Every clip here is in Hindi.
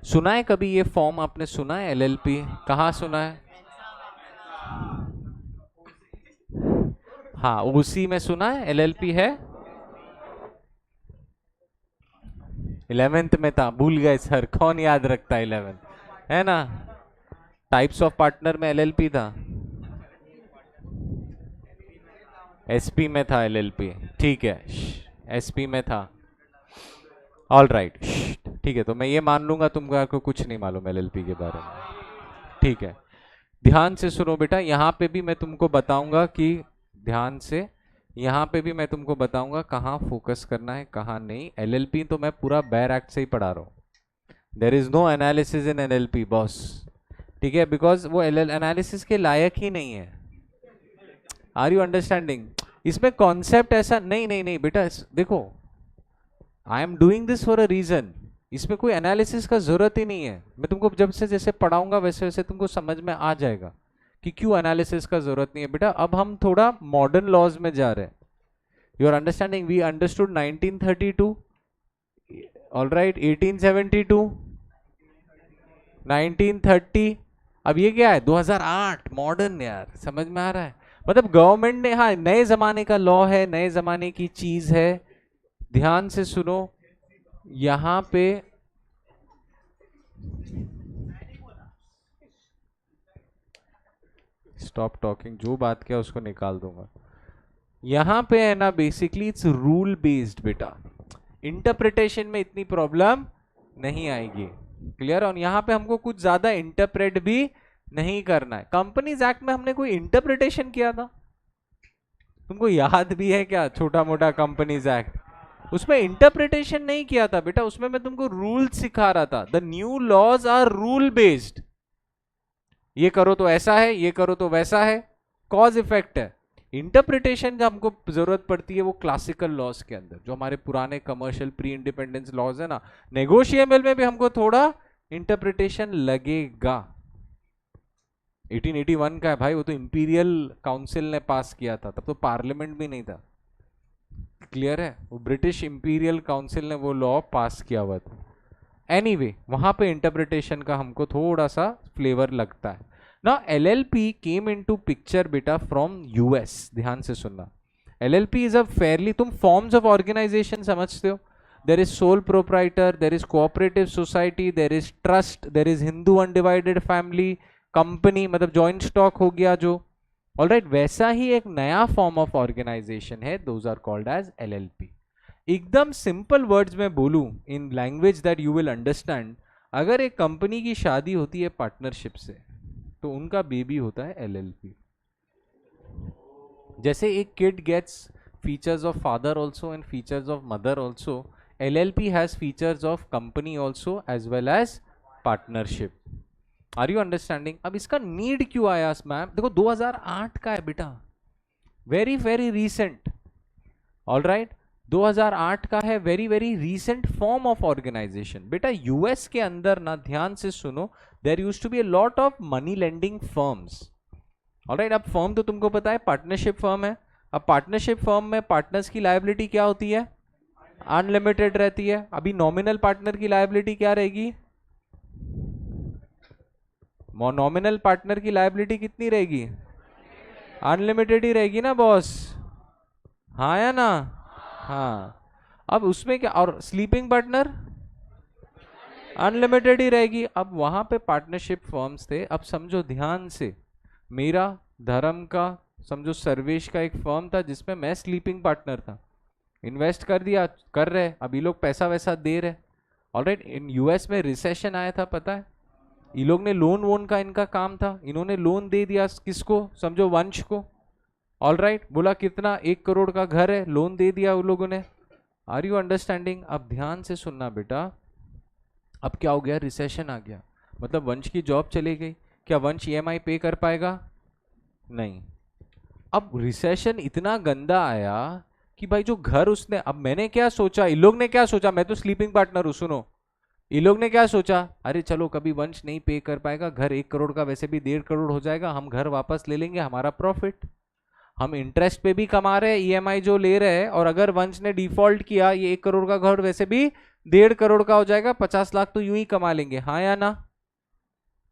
सुना है कभी ये फॉर्म, आपने सुना है एलएलपी? कहाँ सुना है? हाँ, उसी में सुना है एलएलपी है। 11th में था, भूल गए सर, कौन याद रखता है 11th, है ना? टाइप्स ऑफ पार्टनर में एलएलपी था। एसपी में था एलएलपी, ठीक है, एसपी में था। ऑल राइट, ठीक है, तो मैं ये मान लूंगा तुमको आपको कुछ नहीं मालूम एलएलपी के बारे में। ठीक है, ध्यान से सुनो बेटा, यहाँ पे भी मैं तुमको बताऊंगा कि ध्यान से, यहाँ पे भी मैं तुमको बताऊंगा कहाँ फोकस करना है कहाँ नहीं। एलएलपी तो मैं पूरा बैर एक्ट से ही पढ़ा रहा हूँ। There is no analysis in LLP boss, ठीक है, बिकॉज वो एल एनालिसिस के लायक ही नहीं है। Are you understanding? इसमें कॉन्सेप्ट ऐसा नहीं नहीं नहीं बेटा, देखो, I am doing this for a reason. इसमें कोई एनालिसिस का जरूरत ही नहीं है। मैं तुमको जब से जैसे पढ़ाऊंगा वैसे वैसे तुमको समझ में आ जाएगा कि क्यों एनालिसिस का जरूरत नहीं है बेटा। अब हम थोड़ा मॉडर्न लॉज में जा रहे हैं। You are understanding? We understood 1932, all right, 1872, 1930, अब ये क्या है 2008, मॉडर्न यार, समझ में आ रहा है? मतलब गवर्नमेंट ने, हाँ, नए जमाने का लॉ है, नए जमाने की चीज है। ध्यान से सुनो, यहां पे स्टॉप टॉकिंग, जो बात किया उसको निकाल दूंगा। यहां पे है ना, बेसिकली इट्स रूल बेस्ड बेटा, इंटरप्रिटेशन में इतनी प्रॉब्लम नहीं आएगी, क्लियर? और यहां पे हमको कुछ ज्यादा इंटरप्रेट भी नहीं करना है। कंपनीज एक्ट में हमने कोई इंटरप्रिटेशन किया था? तुमको याद भी है क्या? छोटा मोटा कंपनीज एक्ट, उसमें इंटरप्रिटेशन नहीं किया था बेटा, उसमें मैं तुमको रूल सिखा रहा था। The new laws are rule based. ये करो तो ऐसा है, ये करो तो वैसा है, कॉज इफेक्ट है। इंटरप्रिटेशन जब हमको जरूरत पड़ती है वो क्लासिकल लॉज के अंदर, जो हमारे पुराने कमर्शियल प्री इंडिपेंडेंस लॉज है ना, नेगोशिएबल में भी हमको थोड़ा इंटरप्रिटेशन लगेगा। 1881 का है भाई, वो तो इंपीरियल काउंसिल ने पास किया था, तब तो पार्लियामेंट भी नहीं था, क्लियर है? वो ब्रिटिश इंपीरियल काउंसिल ने वो लॉ पास किया हुआ था। एनीवे, वहां पे इंटरप्रिटेशन का हमको थोड़ा सा फ्लेवर लगता है ना। एलएलपी केम इनटू पिक्चर बेटा फ्रॉम यूएस। ध्यान से सुनना, एलएलपी इज अ फेयरली, तुम फॉर्म्स ऑफ ऑर्गेनाइजेशन समझते हो? There is sole proprietor, there is cooperative society, there is trust, there is Hindu undivided family, company मतलब जॉइंट स्टॉक हो गया जो, ऑलराइट, वैसा ही एक नया फॉर्म ऑफ ऑर्गेनाइजेशन है, those are called as LLP. एकदम सिंपल वर्ड्स में बोलूं, in language that you will understand, अगर एक कंपनी की शादी होती है पार्टनरशिप से, तो उनका बेबी होता है एलएलपी। जैसे एक kid gets features of father also and features of mother also, LLP has features of company also as well as partnership. Are you understanding? अब इसका नीड क्यों आया मैम? देखो 2008 का है बेटा, very very recent, all right, 2008 का है, very very recent form of organisation बेटा। यूएस के अंदर ना, ध्यान से सुनो, there used to be a lot of money lending firms, alright. अब फर्म तो तुमको पता है पार्टनरशिप फर्म है। अब पार्टनरशिप फर्म में पार्टनर्स की लायबिलिटी क्या होती है? अनलिमिटेड रहती है। अभी नॉमिनल पार्टनर की लायबिलिटी क्या रहेगी? नॉमिनल पार्टनर की लायबिलिटी कितनी रहेगी? अनलिमिटेड ही रहेगी ना बॉस, हाँ या ना? हाँ। अब उसमें क्या, और स्लीपिंग पार्टनर अनलिमिटेड ही रहेगी। अब वहां पे पार्टनरशिप फर्म्स थे। अब समझो ध्यान से, मेरा, धर्म का, समझो सर्वेश का एक फर्म था जिसमें मैं स्लीपिंग पार्टनर था। इन्वेस्ट कर दिया, कर रहे, अभी लोग पैसा वैसा दे रहे, ऑलराइट। इन यूएस में रिसेशन आया था, पता है? ये लोग ने लोन वोन का इनका काम था, इन्होंने लोन दे दिया किसको? समझो वंश को, ऑलराइट। बोला कितना, 1 करोड़ का घर है, लोन दे दिया उन लोगों ने। Are you understanding? अब ध्यान से सुनना बेटा, अब क्या हो गया? रिसेशन आ गया, मतलब वंश की जॉब चली गई। क्या वंश ईएमआई पे कर पाएगा? नहीं। अब रिसेशन इतना गंदा आया कि भाई जो घर उसने, अब मैंने क्या सोचा, इन लोग ने क्या सोचा, मैं तो स्लीपिंग पार्टनर हूं, सुनो, इन लोग ने क्या सोचा, अरे चलो कभी वंश नहीं पे कर पाएगा, घर 1 करोड़ का वैसे भी 1.5 करोड़ हो जाएगा, हम घर वापस ले लेंगे, हमारा प्रॉफिट। हम इंटरेस्ट पे भी कमा रहे हैं, ईएमआई जो ले रहे हैं, और अगर वंश ने डिफॉल्ट किया, ये 1 करोड़ का घर वैसे भी 1.5 करोड़ का हो जाएगा, 50 लाख तो यूं ही कमा लेंगे, हाँ या ना?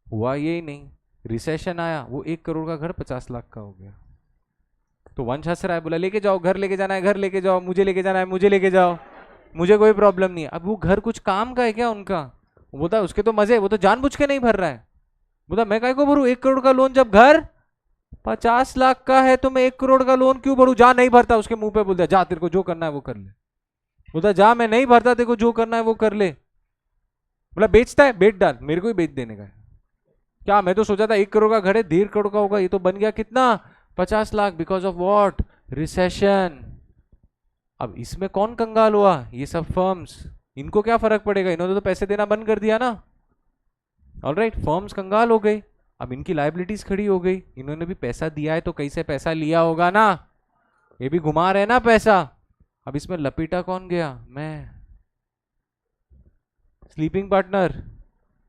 हुआ ये ही नहीं, रिसेशन आया, वो 1 करोड़ का घर 50 लाख का हो गया। तो वंश हंस रहा है, बोला लेके जाओ, घर लेके जाना है घर लेके जाओ, मुझे लेके जाना है मुझे लेके जाओ, मुझे कोई प्रॉब्लम नहीं है। अब वो घर कुछ काम का है क्या उनका? वो बोलता है उसके तो मजे, वो तो जानबूझ के नहीं भर रहा है। बोलता मैं काहे को भरूं 1 करोड़ का लोन, जब घर 50 लाख का है तो मैं 1 करोड़ का लोन क्यों भरूं? जा नहीं भरता, उसके मुंह पे बोलता जा तेरे को जो करना है वो कर ले। बोलता जा मैं नहीं भरता, तेरे को जो करना है वो कर ले। बोला बेचता है, बेच डाल, मेरे को ही बेच देने का है क्या? मैं तो सोचा था 1 करोड़ का घर है 1.5 करोड़ का होगा, ये तो बन गया कितना 50 lakh, because of what? Recession. अब इसमें कौन कंगाल हुआ? ये सब फर्म्स, इनको क्या फर्क पड़ेगा, इन्होंने तो पैसे देना बंद कर दिया ना। ऑलराइट, फर्म्स कंगाल हो गई, अब इनकी लायबिलिटीज खड़ी हो गई, इन्होंने भी पैसा दिया है तो कैसे पैसा लिया होगा ना, ये भी घुमा रहे ना पैसा। अब इसमें लपेटा कौन गया? मैं, स्लीपिंग पार्टनर,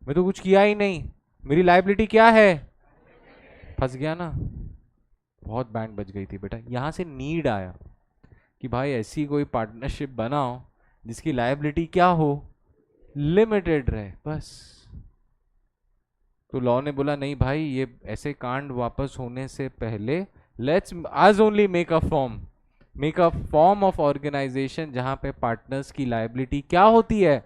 मैं तो कुछ किया ही नहीं, मेरी लायबिलिटी क्या है? फंस गया ना। बहुत बैंड बज गई थी बेटा। यहां से नीड आया कि भाई ऐसी कोई पार्टनरशिप बनाओ जिसकी लायबिलिटी क्या हो? लिमिटेड रहे बस। तो लॉ ने बोला नहीं भाई, ये ऐसे कांड वापस होने से पहले लेट्स आज only make a form of organisation जहां पे पार्टनर्स की लायबिलिटी क्या होती है?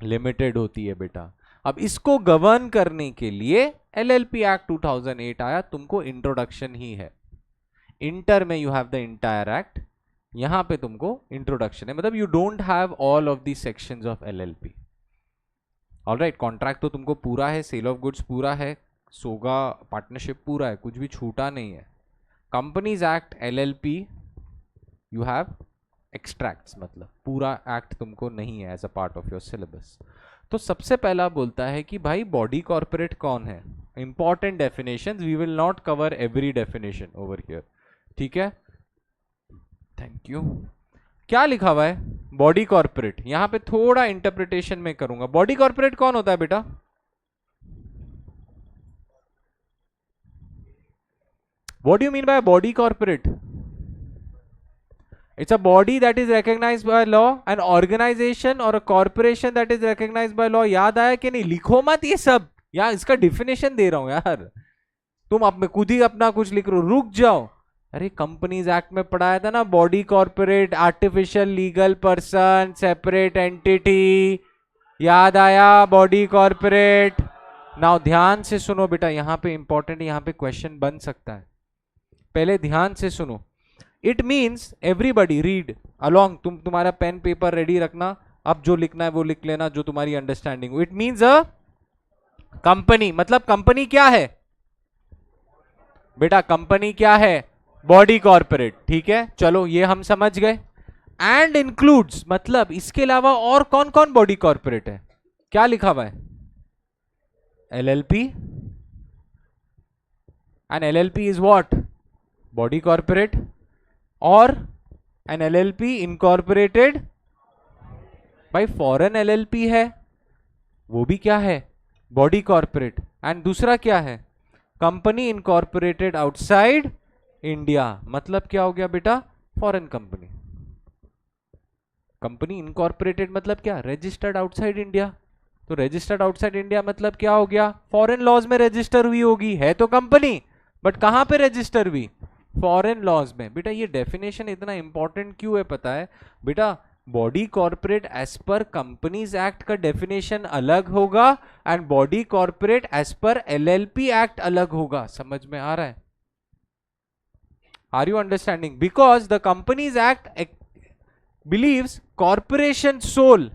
लिमिटेड होती है बेटा। अब इसको गवर्न करने के लिए एलएलपी एक्ट 2008 आया, तुमको इंट्रोडक्शन ही है। इंटर में you have the entire act, यहां पे तुमको इंट्रोडक्शन है, मतलब you don't have all of the sections of LLP. Alright, contract तो तुमको पूरा है, सेल ऑफ गुड्स पूरा है, सोगा पार्टनरशिप पूरा है, कुछ भी छूटा नहीं है। Companies act LLP you have extracts, मतलब पूरा एक्ट तुमको नहीं है as a part of your syllabus. तो सबसे पहला बोलता है कि भाई बॉडी कॉर्पोरेट कौन है? Important definitions, we will not cover every definition over here, ठीक है? Thank you. क्या लिखा हुआ है? Body corporate. यहां पे थोड़ा इंटरप्रिटेशन में करूंगा। बॉडी कॉर्पोरेट कौन होता है बेटा? What do you mean by body corporate? It's a body that is recognized by law, an organization or a corporation that is recognized by law। याद आया कि नहीं? लिखो मत ये सब, यार इसका डिफिनेशन दे रहा हूं यार, तुम अब खुद ही अपना कुछ लिख रहे हो, रुक जाओ। अरे कंपनीज एक्ट में पढ़ाया था ना, body corporate, artificial legal person, separate entity, याद आया? Body corporate. नाउ ध्यान से सुनो बेटा, यहां पे इंपॉर्टेंट, यहां पे क्वेश्चन बन सकता है, पहले ध्यान से सुनो। It means everybody read along, तुम्हारा पेन पेपर रेडी रखना, अब जो लिखना है वो लिख लेना जो तुम्हारी अंडरस्टैंडिंग हो। इट मीन्स अ कंपनी, मतलब कंपनी क्या है बेटा? कंपनी क्या है? बॉडी कॉर्पोरेट, ठीक है, चलो ये हम समझ गए। एंड इंक्लूड्स, मतलब इसके अलावा और कौन कौन बॉडी कॉर्पोरेट है? क्या लिखा हुआ है? LLP, and LLP is what? Body corporate. और एन एलएलपी इनकॉर्पोरेटेड भाई फॉरेन एलएलपी है, वो भी क्या है? Body corporate. एंड दूसरा क्या है? कंपनी इनकॉर्पोरेटेड आउटसाइड इंडिया, मतलब क्या हो गया बेटा? Foreign company. कंपनी इनकॉर्पोरेटेड मतलब क्या? Registered outside India. तो रजिस्टर्ड आउटसाइड इंडिया मतलब क्या हो गया? फॉरेन लॉज में रजिस्टर हुई होगी, है तो कंपनी, बट कहां पे रजिस्टर हुई? फॉरेन लॉज में। बेटा ये डेफिनेशन इतना इंपॉर्टेंट क्यों है पता है बेटा? Body corporate as per companies act का डेफिनेशन अलग होगा, and body corporate as per LLP act अलग होगा। समझ में आ रहा है? Are you understanding? Because the companies act believes corporation sole,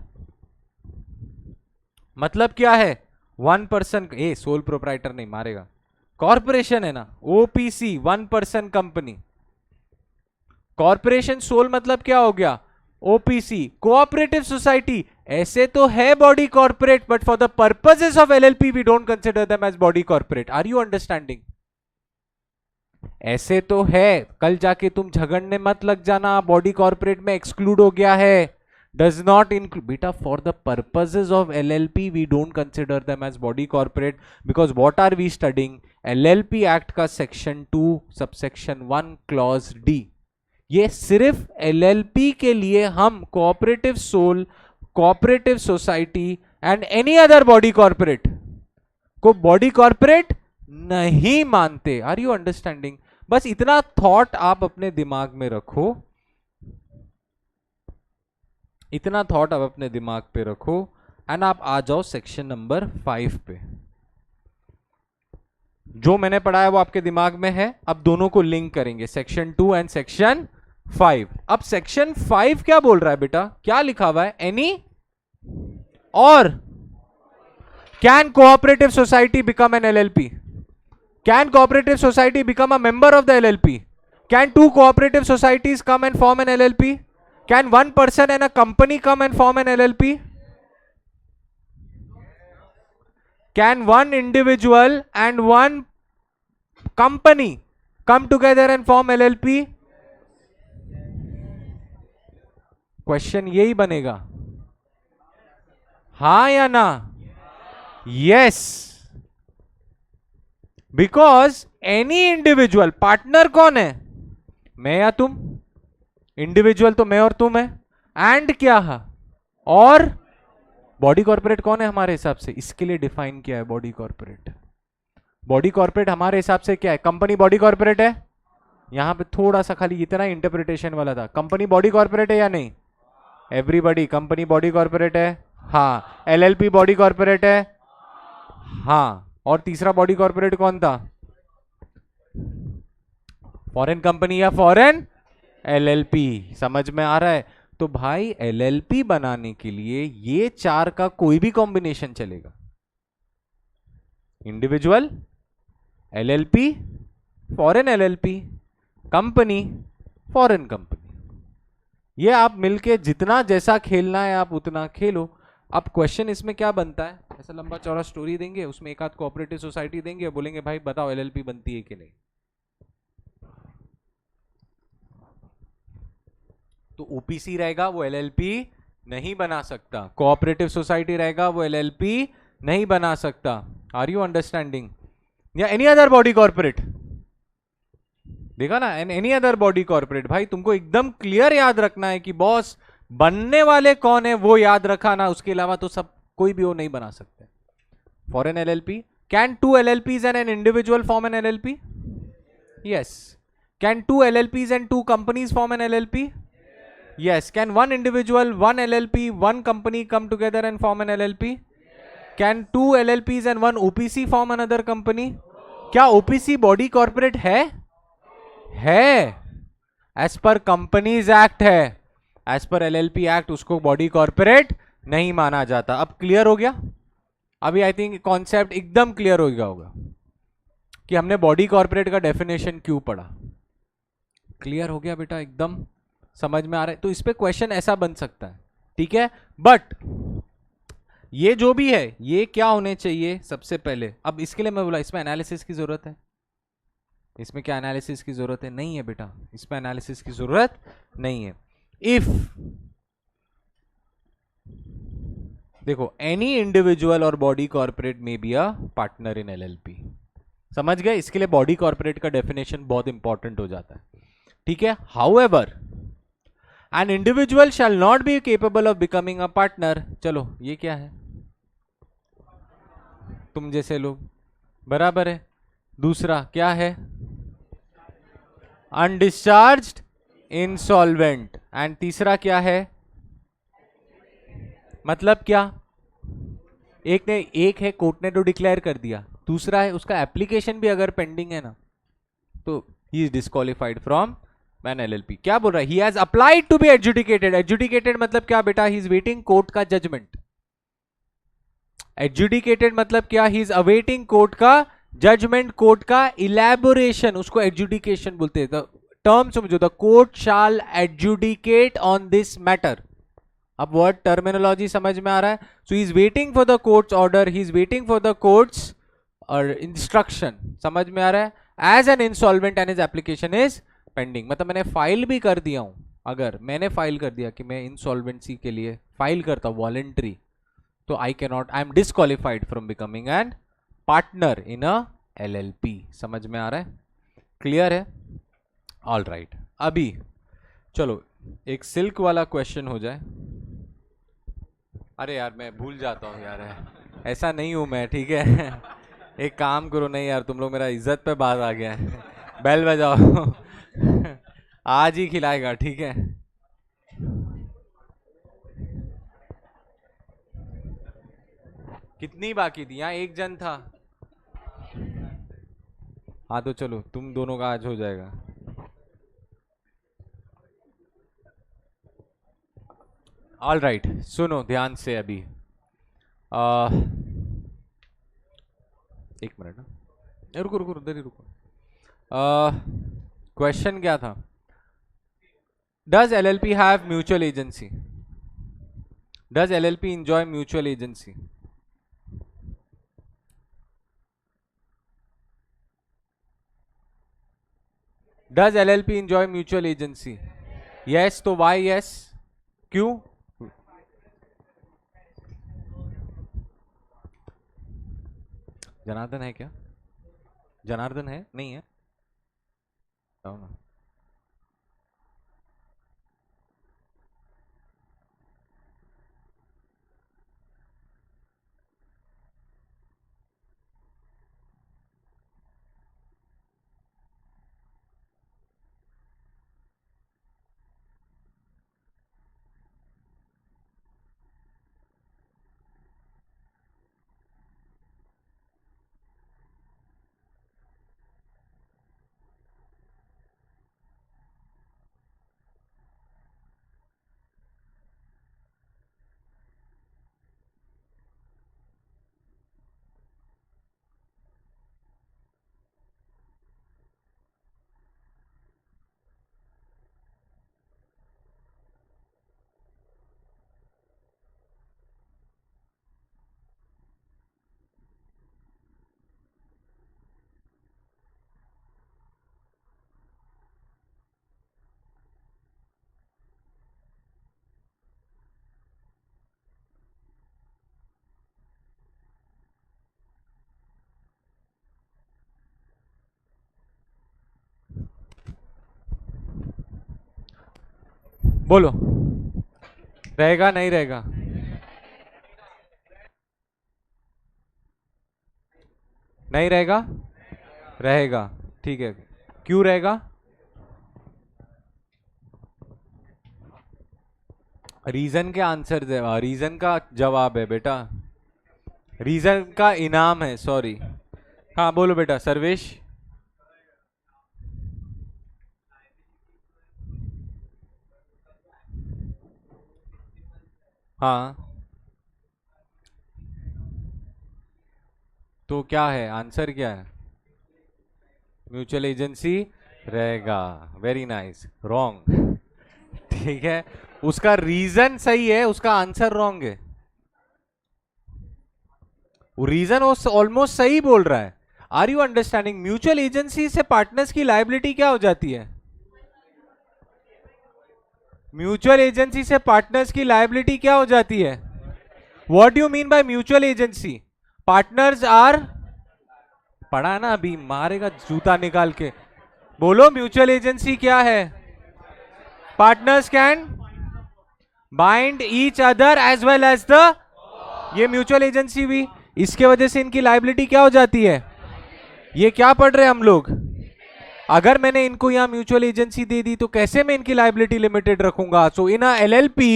मतलब क्या है? 1 पर्सन, ए सोल प्रोप्राइटर नहीं मारेगा, कॉर्पोरेशन है ना, OPC 1 person company. Corporation sole मतलब क्या हो गया? OPC, cooperative society. ऐसे तो है body corporate, but for the purposes of LLP we don't consider them as body corporate. Are you understanding? ऐसे तो है, कल जाके तुम झगड़ने मत लग जाना बॉडी कॉर्पोरेट में एक्सक्लूड हो गया है, does not include। beta for the purposes of LLP we don't consider them as body corporate, because what are we studying? LLP act का सेक्शन 2 सबसेक्शन 1 क्लॉज डी, ये सिर्फ एलएलपी के लिए हम cooperative sole, cooperative society and any other body corporate को बॉडी कॉर्पोरेट नहीं मानते। Are you understanding? बस इतना थॉट आप अपने दिमाग में रखो, इतना थॉट आप अपने दिमाग पे रखो एंड आप आ जाओ सेक्शन नंबर 5 पे। जो मैंने पढ़ाया वो आपके दिमाग में है, अब दोनों को लिंक करेंगे, सेक्शन 2 एंड सेक्शन 5। अब सेक्शन 5 क्या बोल रहा है बेटा? क्या लिखा हुआ है? एनी और can cooperative society become an LLP? Can cooperative society become a member of the LLP? Can two cooperative societies come and form an LLP? Can one person and a company come and form an LLP? Can one individual and one company come together and form LLP? Question यही बनेगा, हाँ या ना? Yes, because any individual, partner कौन है? मैं या तुम? इंडिविजुअल तो मैं और तुम है, एंड क्या है? और बॉडी कॉर्पोरेट कौन है हमारे हिसाब से? इसके लिए डिफाइन किया है बॉडी कॉर्पोरेट। बॉडी कॉर्पोरेट हमारे हिसाब से क्या है? कंपनी बॉडी कॉर्पोरेट है। यहां पे थोड़ा सा खाली इतना इंटरप्रिटेशन वाला था, कंपनी बॉडी कॉर्पोरेट है या नहीं? एवरीबॉडी, कंपनी बॉडी कॉर्पोरेट है, हाँ। एलएलपी बॉडी कॉर्पोरेट है, हाँ। और तीसरा बॉडी कॉर्पोरेट कौन था? फॉरेन कंपनी या फॉरेन एलएलपी। समझ में आ रहा है? तो भाई एलएलपी बनाने के लिए ये चार का कोई भी कॉम्बिनेशन चलेगा, individual, LLP, foreign LLP, company, foreign company. ये आप मिलके जितना जैसा खेलना है आप उतना खेलो। अब क्वेश्चन इसमें क्या बनता है? ऐसा लंबा चौड़ा स्टोरी देंगे, उसमें एक आध कोऑपरेटिव सोसाइटी देंगे, बोलेंगे भाई बताओ एलएलपी बनती है कि नहीं। तो ओपीसी रहेगा वो एलएलपी नहीं बना सकता, कोऑपरेटिव सोसाइटी रहेगा वो एलएलपी नहीं बना सकता। Are you understanding? या एनी अदर बॉडी कॉर्पोरेट, देखा ना, एनी अदर बॉडी कॉर्पोरेट। भाई तुमको एकदम क्लियर याद रखना है कि बॉस बनने वाले कौन है, वो याद रखा ना, उसके अलावा तो सब कोई भी वो नहीं बना सकते। Foreign LLP, can two LLPs and an individual form an LLP? Yes. Can two LLPs and two companies form an LLP? Yes. Can one individual, one LLP, one company come together and form an LLP? Can two LLPs and one OPC form another company? क्या OPC बॉडी कॉर्पोरेट है? एज पर कंपनीज एक्ट है, एज पर LLP एक्ट उसको बॉडी कॉर्पोरेट नहीं माना जाता। अब क्लियर हो गया? अभी आई थिंक कॉन्सेप्ट एकदम क्लियर हो गया होगा कि हमने बॉडी कॉर्पोरेट का डेफिनेशन क्यों पढ़ा। क्लियर हो गया बेटा? एकदम समझ में आ रहा है? तो इस पे क्वेश्चन ऐसा बन सकता है, ठीक है। बट ये जो भी है ये क्या होने चाहिए सबसे पहले? अब इसके लिए मैं बोला इसमें एनालिसिस की जरूरत है। इसमें क्या एनालिसिस की जरूरत है? नहीं है बेटा, इसमें एनालिसिस की जरूरत नहीं है। इफ देखो एनी इंडिविजुअल और बॉडी कॉर्पोरेट में be a partner in LLP, समझ गए? इसके लिए बॉडी कॉर्पोरेट का डेफिनेशन बहुत इंपॉर्टेंट हो जाता है, ठीक है। However an individual shall not be capable of becoming a partner। चलो ये क्या है? तुम जैसे लोग, बराबर है। दूसरा क्या है? अनडिस्चार्ज्ड इंसॉल्वेंट। एंड तीसरा क्या है? मतलब क्या? एक है कोर्ट ने तो डिक्लेयर कर दिया, दूसरा है उसका एप्लीकेशन भी अगर पेंडिंग है ना तो he is disqualified from man LLP. क्या बोल रहा है? He has applied to be adjudicated. Adjudicated मतलब क्या बेटा? ही इज वेटिंग कोर्ट का जजमेंट। एडजुडिकेटेड मतलब क्या? ही इज अवेटिंग कोर्ट का जजमेंट, कोर्ट का इलैबोरेशन, उसको एडजुडिकेशन बोलते हैं। टर्म समझो, the court shall adjudicate on this matter. अब वर्ड टर्मिनोलॉजी समझ में आ रहा है? So he is waiting for the courts order, ही is waiting for the courts और इंस्ट्रक्शन। समझ में आ रहा है? As an insolvent and his application is pending. मतलब मैंने फाइल भी कर दिया हूं, अगर मैंने फाइल कर दिया कि मैं इंसॉल्वेंसी के लिए फाइल करता हूं वॉलेंट्री, तो आई can not, I am disqualified from becoming an partner in a LLP। समझ में आ रहा है? क्लियर है? All right. अभी चलो एक सिल्क वाला क्वेश्चन हो जाए। अरे यार मैं भूल जाता हूँ यार, ऐसा नहीं हूँ मैं, ठीक है? एक काम करो, नहीं यार तुम लोग मेरा इज्जत पे बात आ गया है, बेल बजाओ। आज ही खिलाएगा, ठीक है? कितनी बाकी थी? यहाँ एक जन था। हाँ तो चलो तुम दोनों का आज हो जाएगा। ऑल राइट, सुनो ध्यान से अभी। आ, एक मिनट ना, रुको रुको उधर ही रुको। क्वेश्चन क्या था? Does LLP have mutual agency? Does LLP enjoy mutual agency? Does LLP enjoy mutual agency? Yes तो वाई यस, क्यों? जनार्दन है क्या? जनार्दन है? नहीं है? बताओ ना। बोलो, रहेगा नहीं रहेगा? नहीं रहेगा? रहेगा, ठीक है। क्यों रहेगा? रीजन के आंसर दे, रीजन का जवाब है बेटा, रीजन का इनाम है, सॉरी। हाँ बोलो बेटा सर्वेश। हाँ तो क्या है आंसर, क्या है? म्यूचुअल एजेंसी रहेगा। Very nice, wrong. ठीक है, उसका रीजन सही है, उसका आंसर रॉन्ग है। वो रीजन ऑलमोस्ट सही बोल रहा है। Are you understanding? Mutual agency से पार्टनर्स की लायबिलिटी क्या हो जाती है? म्यूचुअल एजेंसी से पार्टनर्स की लायबिलिटी क्या हो जाती है? What do you mean by mutual agency? Partners are, पढ़ा है ना अभी, मारेगा जूता निकाल के। बोलो म्यूचुअल एजेंसी क्या है? Partners can bind each other as well as the, ये म्यूचुअल एजेंसी हुई। इसके वजह से इनकी लायबिलिटी क्या हो जाती है? ये क्या पढ़ रहे हैं हम लोग? अगर मैंने इनको यहां म्यूचुअल एजेंसी दे दी तो कैसे मैं इनकी लायबिलिटी लिमिटेड रखूंगा? So in a LLP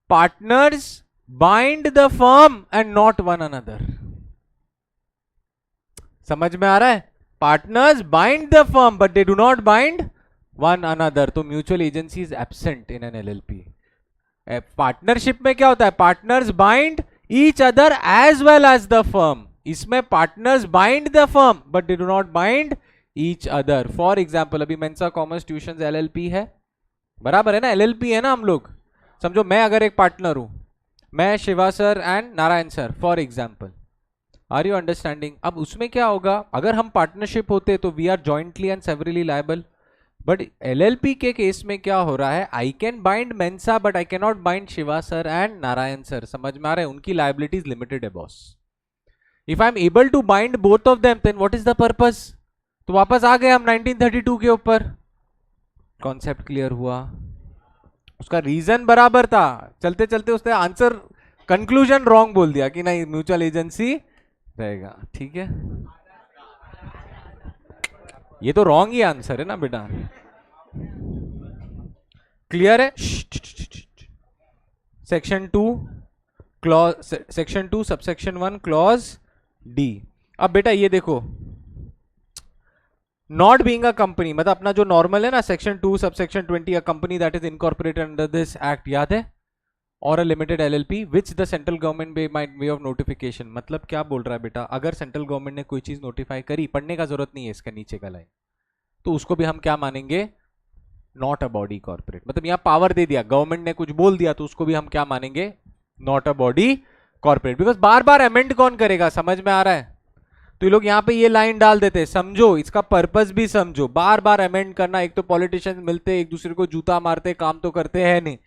partners bind the firm and not one another. समझ में आ रहा है? Partners bind the firm but they do not bind one another. तो mutual agency is absent in an LLP। Partnership में क्या होता है? Partners bind each other as well as the firm. इसमें partners bind the firm but they do not bind each other. For example अभी मेंसा कॉमर्स ट्यूशन LLP है, बराबर है ना? LLP है ना हम लोग। समझो मैं अगर एक पार्टनर हूं, मैं Shiva sir and Narayan sir for example. Are you understanding? अब उसमें क्या होगा, अगर हम पार्टनरशिप होते तो we are jointly and severally liable. But LLP के केस में क्या हो रहा है? आई कैन बाइंड मेंसा but I can not bind Shiva sir and Narayan sir. समझ में आ रहा है? उनकी लायबिलिटीज लिमिटेड है boss. If I am able to bind both of them then what is the purpose? तो वापस आ गए हम 1932 के ऊपर। कॉन्सेप्ट क्लियर हुआ? उसका रीजन बराबर था, चलते चलते उसने आंसर कंक्लूजन रॉन्ग बोल दिया कि नहीं म्यूचुअल एजेंसी रहेगा। ठीक है, ये तो रॉन्ग ही आंसर है ना बेटा। क्लियर है? Section 2 clause, section 2 subsection 1 clause D. अब बेटा ये देखो, नॉट बीइंग अ कंपनी मतलब अपना जो नॉर्मल है ना, section 2 subsection 20, a company that is incorporated under this act, याद है? और a limited LLP which the central government way of notification. मतलब क्या बोल रहा है बेटा, अगर सेंट्रल गवर्नमेंट ने कोई चीज नोटिफाई करी, पढ़ने का जरूरत नहीं है इसका नीचे का लाइन, तो उसको भी हम क्या मानेंगे? Not a body corporate. मतलब यहाँ पावर दे दिया, गवर्नमेंट ने कुछ बोल दिया, तो उसको भी हम क्या मानेंगे? Not a body corporate. Because bar bar amend कौन करेगा? समझ में आ रहा है? तो ये लोग यहाँ पे ये लाइन डाल देते, समझो इसका पर्पस भी समझो। बार बार अमेंड करना, एक तो पॉलिटिशियन मिलते एक दूसरे को जूता मारते, काम तो करते हैं नहीं।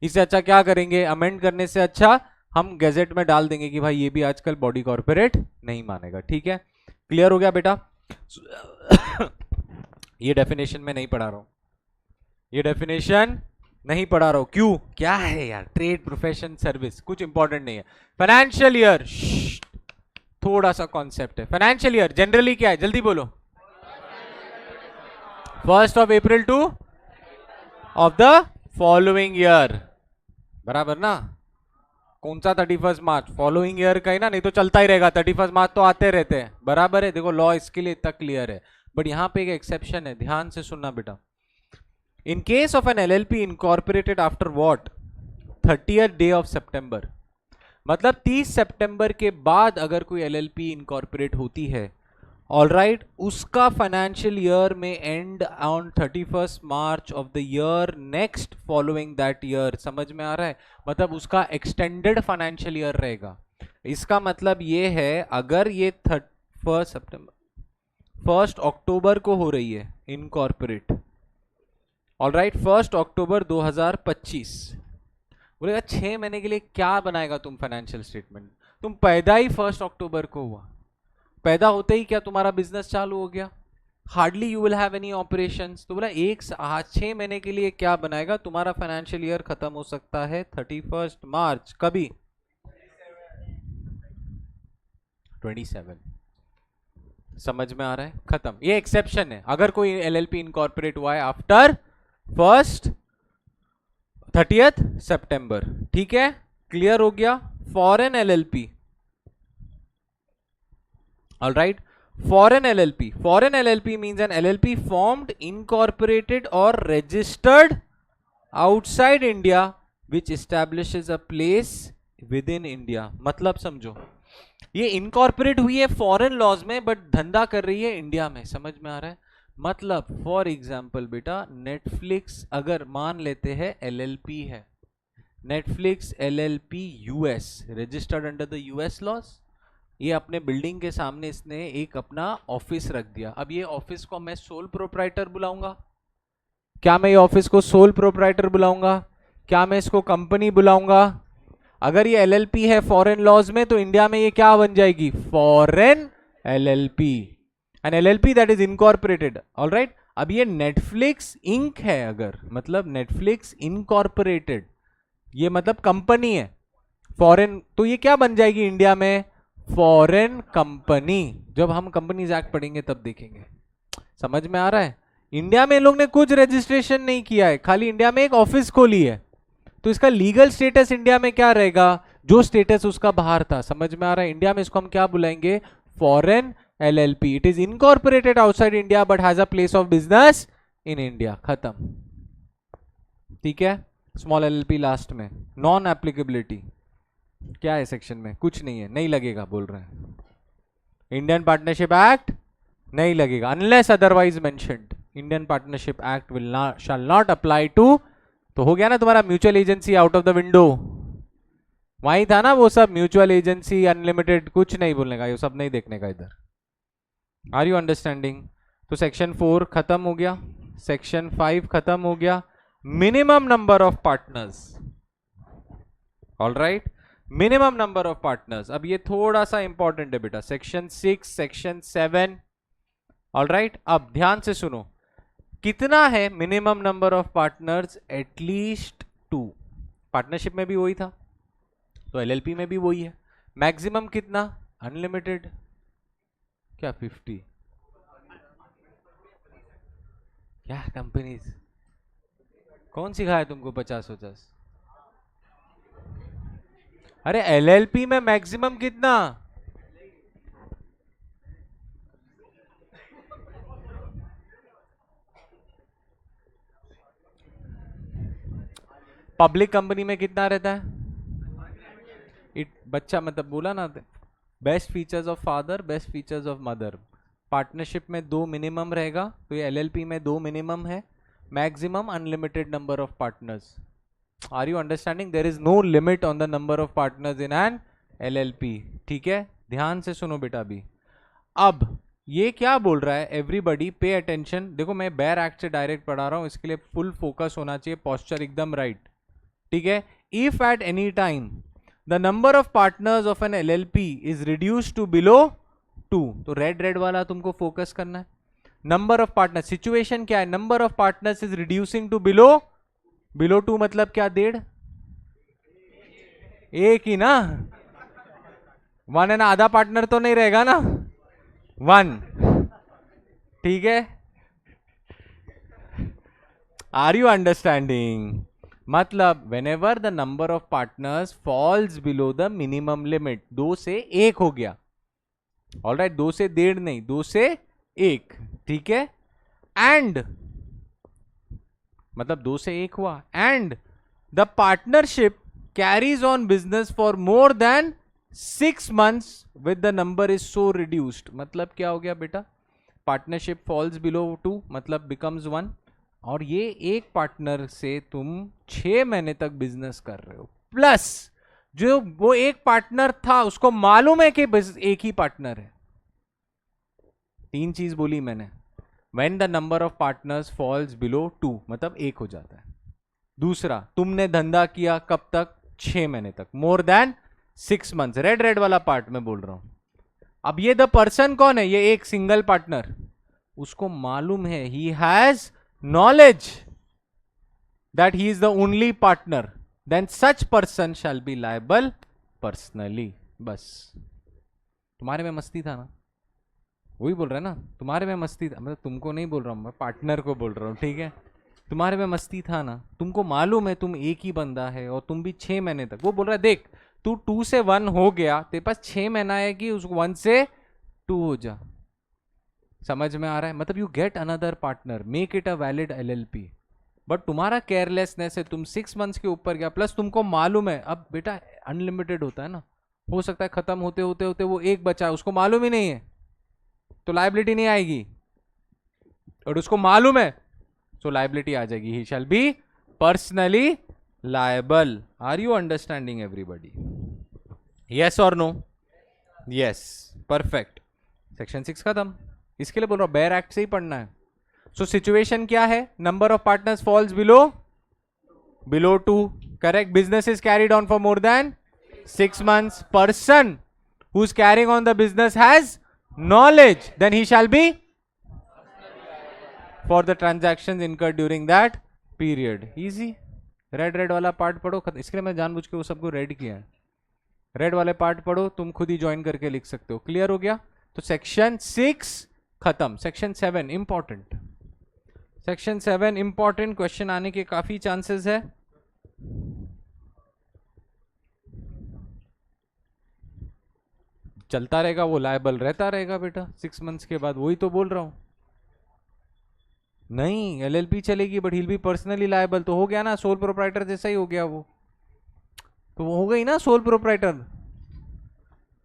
इससे अच्छा क्या करेंगे? अमेंड करने से अच्छा हम गैजेट में डाल देंगे कि भाई ये भी आजकल बॉडी कॉर्पोरेट नहीं मानेगा। ठीक है, क्लियर हो गया बेटा? ये डेफिनेशन में नहीं पढ़ा रहा हूं, ये डेफिनेशन नहीं पढ़ा रहा हूं। क्यों? क्या है यार, ट्रेड, प्रोफेशन, सर्विस, कुछ इंपॉर्टेंट नहीं है। फाइनेंशियल ईयर, थोड़ा सा कॉन्सेप्ट है। फाइनेंशियल ईयर जनरली क्या है? जल्दी बोलो। 1st of April two of the following year, बराबर ना? कौन सा 31 मार्च? फॉलोइंग ईयर का ही ना, नहीं तो चलता ही रहेगा, 31 मार्च तो आते रहते हैं, बराबर है? देखो लॉ इसके लिए इतना क्लियर है, बट यहां पे एक एक्सेप्शन है, ध्यान से सुनना बेटा। In case of an LLP incorporated after what? 30th day of सितंबर। मतलब 30 सितंबर के बाद अगर कोई एलएलपी इनकॉर्पोरेट होती है, ऑलराइट, उसका फाइनेंशियल ईयर में and on 31st March of the year next following that year. समझ में आ रहा है? मतलब उसका एक्सटेंडेड फाइनेंशियल ईयर रहेगा। इसका मतलब ये है, अगर ये 1 सितंबर 1 अक्टूबर को हो रही है इनकॉर्पोरेट, ऑलराइट, 1 अक्टूबर 2025, बोलेगा 6 महीने के लिए क्या बनाएगा तुम फाइनेंशियल स्टेटमेंट? तुम पैदा ही 1 अक्टूबर को हुआ, पैदा होते ही क्या तुम्हारा बिजनेस चालू हो गया? Hardly you will have any operations. तो बोला 6 महीने के लिए क्या बनाएगा? तुम्हारा फाइनेंशियल ईयर खत्म हो सकता है 31 मार्च, कभी 27। समझ में आ रहा है? खत्म, ये एक्सेप्शन है। अगर कोई एलएलपी इनकॉर्पोरेट हुआ है आफ्टर 30th सितंबर। ठीक है, क्लियर हो गया? Foreign LLP, alright, foreign LLP means an LLP formed, incorporated or registered outside India which establishes a place within India। मतलब समझो, ये इनकॉर्पोरेट हुई है फॉरेन लॉज में, बट धंधा कर रही है इंडिया में। समझ में आ रहा है? मतलब फॉर एग्जाम्पल बेटा, नेटफ्लिक्स अगर मान लेते हैं LLP है, Netflix LLP US, registered under the US laws. ये अपने बिल्डिंग के सामने इसने एक अपना ऑफिस रख दिया। अब ये ऑफिस को मैं सोल प्रोप्राइटर बुलाऊंगा? क्या मैं ये ऑफिस को सोल प्रोप्राइटर बुलाऊंगा? क्या मैं इसको कंपनी बुलाऊंगा? अगर ये एलएलपी है फॉरेन लॉज में, तो इंडिया में ये क्या बन जाएगी? Foreign LLP, an LLP that is incorporated. Alright, अब ये नेटफ्लिक्स इंक है, अगर मतलब नेटफ्लिक्स इनकॉर्पोरेटेड, ये मतलब कंपनी है फॉरेन, तो ये क्या बन जाएगी इंडिया में? Foreign company. जब हम कंपनीज एक्ट पढ़ेंगे तब देखेंगे। समझ में आ रहा है? इंडिया में लोग ने कुछ रजिस्ट्रेशन नहीं किया है, खाली इंडिया में एक ऑफिस खोली है, तो इसका लीगल स्टेटस इंडिया में क्या रहेगा? जो स्टेटस उसका बाहर था। समझ में आ रहा है? इंडिया में इसको हम क्या बुलाएंगे? Foreign LLP. It is incorporated outside India but has a place of business in India. खत्म। ठीक है, स्मॉल एलएलपी लास्ट में। नॉन एप्लीकेबिलिटी क्या है सेक्शन में? कुछ नहीं है, नहीं लगेगा बोल रहे हैं। इंडियन पार्टनरशिप एक्ट नहीं लगेगा, unless otherwise mentioned. Indian partnership act will not, shall not apply to. तो हो गया ना तुम्हारा mutual agency out of the window. वहीं था ना वो सब, म्यूचुअल एजेंसी, अनलिमिटेड, कुछ नहीं बोलने का, ये सब नहीं देखने का इधर। Are you understanding? तो सेक्शन 4 खत्म हो गया, सेक्शन 5 खत्म हो गया। Minimum number of partners, alright, minimum number of partners. अब ये थोड़ा सा इंपॉर्टेंट है बेटा, सेक्शन 6, सेक्शन 7। ऑलराइट, अब ध्यान से सुनो, कितना है minimum number of partners? At least 2। Partnership में भी वही था, तो एलएलपी में भी वही है। मैक्सिमम कितना? अनलिमिटेड। क्या 50? क्या कंपनीज कौन सिखाया तुमको 50-50? अरे एलएलपी में मैक्सिमम कितना? पब्लिक कंपनी में कितना रहता है? बच्चा मतलब बोला ना, best features of father, best features of mother. Partnership में 2 मिनिमम रहेगा, तो ये एलएलपी में 2 मिनिमम है, maximum unlimited number of partners. Are you understanding? There is no limit on the number of partners in an LLP. ठीक है, ध्यान से सुनो बेटा। अभी अब ये क्या बोल रहा है? Everybody pay attention. देखो मैं बेयर एक्ट से डायरेक्ट पढ़ा रहा हूं, इसके लिए फुल फोकस होना चाहिए, पोस्चर एकदम राइट। ठीक है, if at any time the number of partners of an LLP is reduced to below 2, तो रेड वाला तुमको फोकस करना है। नंबर ऑफ पार्टनर, सिचुएशन क्या है? Number of partners is reducing to below 2, मतलब क्या? 1.5? एक ही ना, 1 है ना, आधा पार्टनर तो नहीं रहेगा ना, 1। ठीक है, आर यू अंडरस्टैंडिंग? मतलब whenever the number of partners falls below the minimum limit, 2 से 1 हो गया। ऑल राइट, 2 से 1.5 नहीं, 2 से 1। ठीक है, एंड मतलब 2 से 1 हुआ, and the partnership carries on business for more than 6 months with the number is so reduced. मतलब क्या हो गया बेटा? पार्टनरशिप फॉल्स बिलो 2 मतलब बिकम्स 1, और ये एक पार्टनर से तुम 6 महीने तक बिजनेस कर रहे हो, प्लस जो वो एक पार्टनर था उसको मालूम है कि एक ही पार्टनर है। 3 चीज बोली मैंने। When the number of partners falls below 2 मतलब 1 हो जाता है। दूसरा, तुमने धंधा किया कब तक? 6 महीने तक, मोर देन 6 months। रेड वाला पार्ट में बोल रहा हूं। अब ये द पर्सन कौन है? ये एक सिंगल पार्टनर, उसको मालूम है, he has knowledge that he is the only partner, then such person shall be liable personally। बस तुम्हारे में मस्ती था ना, वही बोल रहा है ना, तुम्हारे में मस्ती था, मतलब तुमको नहीं बोल रहा हूं मैं, पार्टनर को बोल रहा हूं। ठीक है, तुम्हारे में मस्ती था ना, तुमको मालूम है तुम एक ही बंदा है, और तुम भी 6 महीने तक। वो बोल रहा है देख तू 2 से 1 हो गया, तेरे पास 6 महीना है कि उस 1 से 2 हो जा। समझ में आ रहा है? मतलब you get another partner, make it a valid LLP. But तुम्हारा केयरलेसनेस है, तुम 6 months के ऊपर गया, प्लस तुमको मालूम है, अब बेटा अनलिमिटेड होता है ना, हो सकता है खत्म होते होते होते वो एक बचा है, उसको मालूम ही नहीं है, तो लाइबिलिटी नहीं आएगी, और उसको मालूम है तो लाइबिलिटी आ जाएगी। He shall be personally liable. Are you understanding everybody? Yes or no? Yes, perfect. Section 6 खत्म। इसके लिए बोल रहा हूं बेयर एक्ट से ही पढ़ना है। सो सिचुएशन क्या है? Number of partners falls below 2, correct. Business is carried on for more than 6 months। Person who is carrying on the business has knowledge, then he shall be for the transactions incurred during that period. Easy. Red वाला पार्ट पढ़ो, इसके लिए मैं जानबूझ के वो सबको रेड किया है। रेड वाले पार्ट पढ़ो, तुम खुद ही ज्वाइन करके लिख सकते हो। क्लियर हो गया? तो सेक्शन 6 खत्म। Section 7 important. Section 7 important, question आने के काफी चांसेस है। चलता रहेगा वो, लायबल रहता रहेगा बेटा 6 months के बाद, वही तो बोल रहा हूं। नहीं, एलएलपी चलेगी but hill B personally liable, तो हो गया ना, सोल प्रोप्राइटर जैसा ही हो गया वो, तो वो हो गई ना सोल प्रोप्राइटर।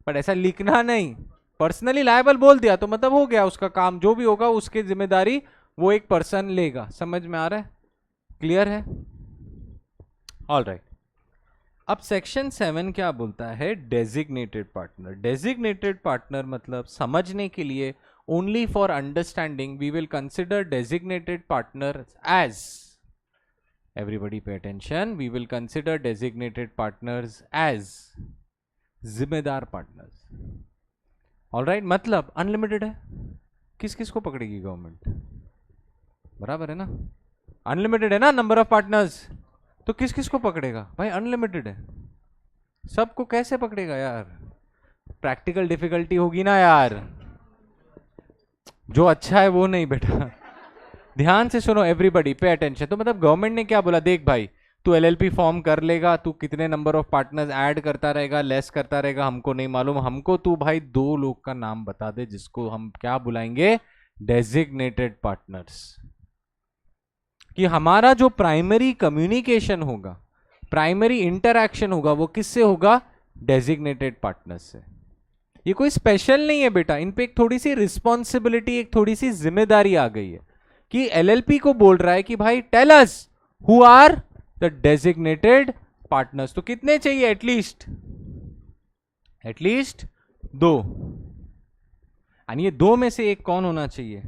पर ऐसा लिखना नहीं, पर्सनली लायबल बोल दिया तो मतलब हो गया, उसका काम जो भी होगा उसकी जिम्मेदारी वो एक पर्सन लेगा। समझ में आ रहा है? क्लियर है? All right. अब सेक्शन 7 क्या बोलता है? Designated partner. डेजिग्नेटेड पार्टनर मतलब समझने के लिए, only for understanding we will consider designated partner as, everybody pay attention, we will consider designated partners as जिम्मेदार पार्टनर्स। ऑलराइट, मतलब अनलिमिटेड है, किस किस को पकड़ेगी गवर्नमेंट? बराबर है ना, अनलिमिटेड है ना नंबर ऑफ पार्टनर्स, तो किस किस को पकड़ेगा भाई? अनलिमिटेड है, सबको कैसे पकड़ेगा यार? प्रैक्टिकल डिफिकल्टी होगी ना यार, जो अच्छा है वो नहीं बेटा। ध्यान से सुनो एवरीबडी, पे अटेंशन। तो मतलब गवर्नमेंट ने क्या बोला, देख भाई तू एलएलपी फॉर्म कर लेगा, तू कितने नंबर ऑफ पार्टनर्स ऐड करता रहेगा, लेस करता रहेगा, हमको नहीं मालूम, हमको तू भाई 2 लोग का नाम बता दे जिसको हम क्या बुलाएंगे, डेजिग्नेटेड पार्टनर्स। कि हमारा जो प्राइमरी कम्युनिकेशन होगा, प्राइमरी इंटरैक्शन होगा, वो किससे होगा? डेजिग्नेटेड पार्टनर्स से। ये कोई स्पेशल नहीं है बेटा, इन पे एक थोड़ी सी रिस्पॉन्सिबिलिटी, एक थोड़ी सी जिम्मेदारी आ गई है कि एलएलपी को बोल रहा है कि भाई tell us who are the designated partners. तो कितने चाहिए? एटलीस्ट 2, यानी ये 2 में से एक कौन होना चाहिए?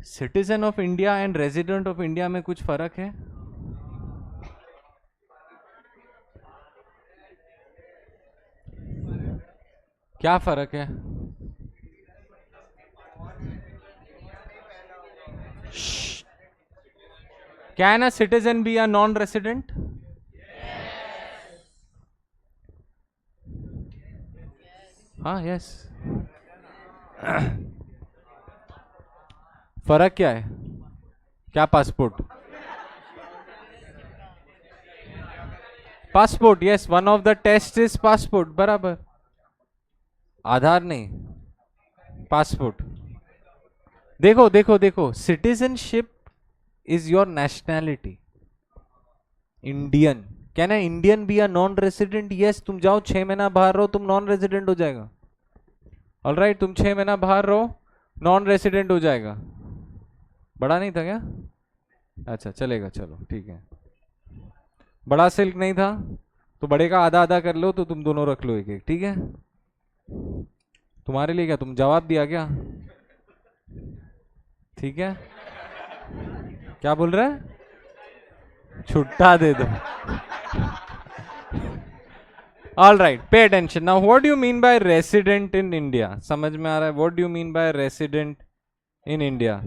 Citizen of India and resident of India में कुछ फर्क है? क्या फर्क है? Can a citizen be a non resident? हाँ, यस। फर्क क्या है? क्या passport? Passport, yes, one of the test is passport, बराबर। आधार नहीं, पासपोर्ट। देखो देखो देखो, citizenship is your nationality, Indian. Can I Indian be a non resident? Yes, तुम जाओ 6 महीना बाहर रहो, तुम नॉन रेसिडेंट हो जाएगा। ऑलराइट, तुम 6 महीना बाहर रहो, नॉन रेसिडेंट हो जाएगा। बड़ा नहीं था क्या? अच्छा चलेगा, चलो ठीक है। बड़ा सिल्क नहीं था तो बड़े का आधा आधा कर लो, तो तुम दोनों रख लो एक एक, ठीक है? तुम्हारे लिए क्या, तुम जवाब दिया क्या? ठीक है, क्या बोल रहा है? छुट्टा दे दो। All right, pay attention now. What do you mean by resident in India? समझ में आ रहा है? What do you mean by resident in India?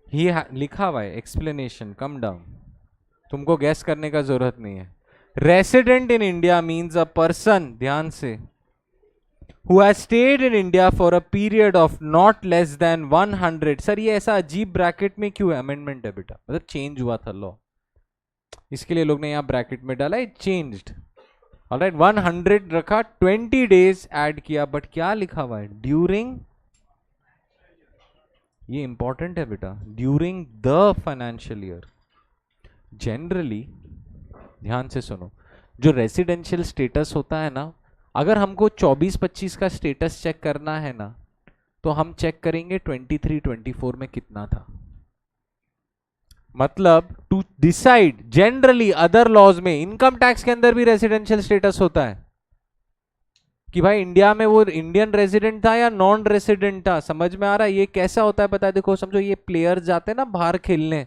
ही लिखा हुआ है, एक्सप्लेनेशन, कम डाउन, तुमको गैस करने का जरूरत नहीं है। Resident in India means a person, ध्यान से, who has stayed in India for a period of not less than 100। Sir ये ऐसा अजीब ब्रैकेट में क्यों है? अमेंडमेंट है बेटा, मतलब चेंज हुआ था लॉ, इसके लिए लोग ने यहाँ ब्रैकेट में डाला, इट चेंज्ड। ऑलराइट, 100 रखा, 20 डेज ऐड किया, बट क्या लिखा हुआ है? ड्यूरिंग, ये इंपॉर्टेंट है बेटा, during the financial year. Generally ध्यान से सुनो, जो रेसिडेंशियल स्टेटस होता है ना, अगर हमको 24-25 का स्टेटस चेक करना है ना, तो हम चेक करेंगे 23-24 में कितना था। मतलब to decide, generally other laws में, इनकम टैक्स के अंदर भी रेसिडेंशियल स्टेटस होता है कि भाई इंडिया में वो इंडियन रेजिडेंट था या नॉन रेजिडेंट था। समझ में आ रहा है? ये कैसा होता है पता है? देखो समझो, ये प्लेयर्स जाते हैं ना बाहर खेलने,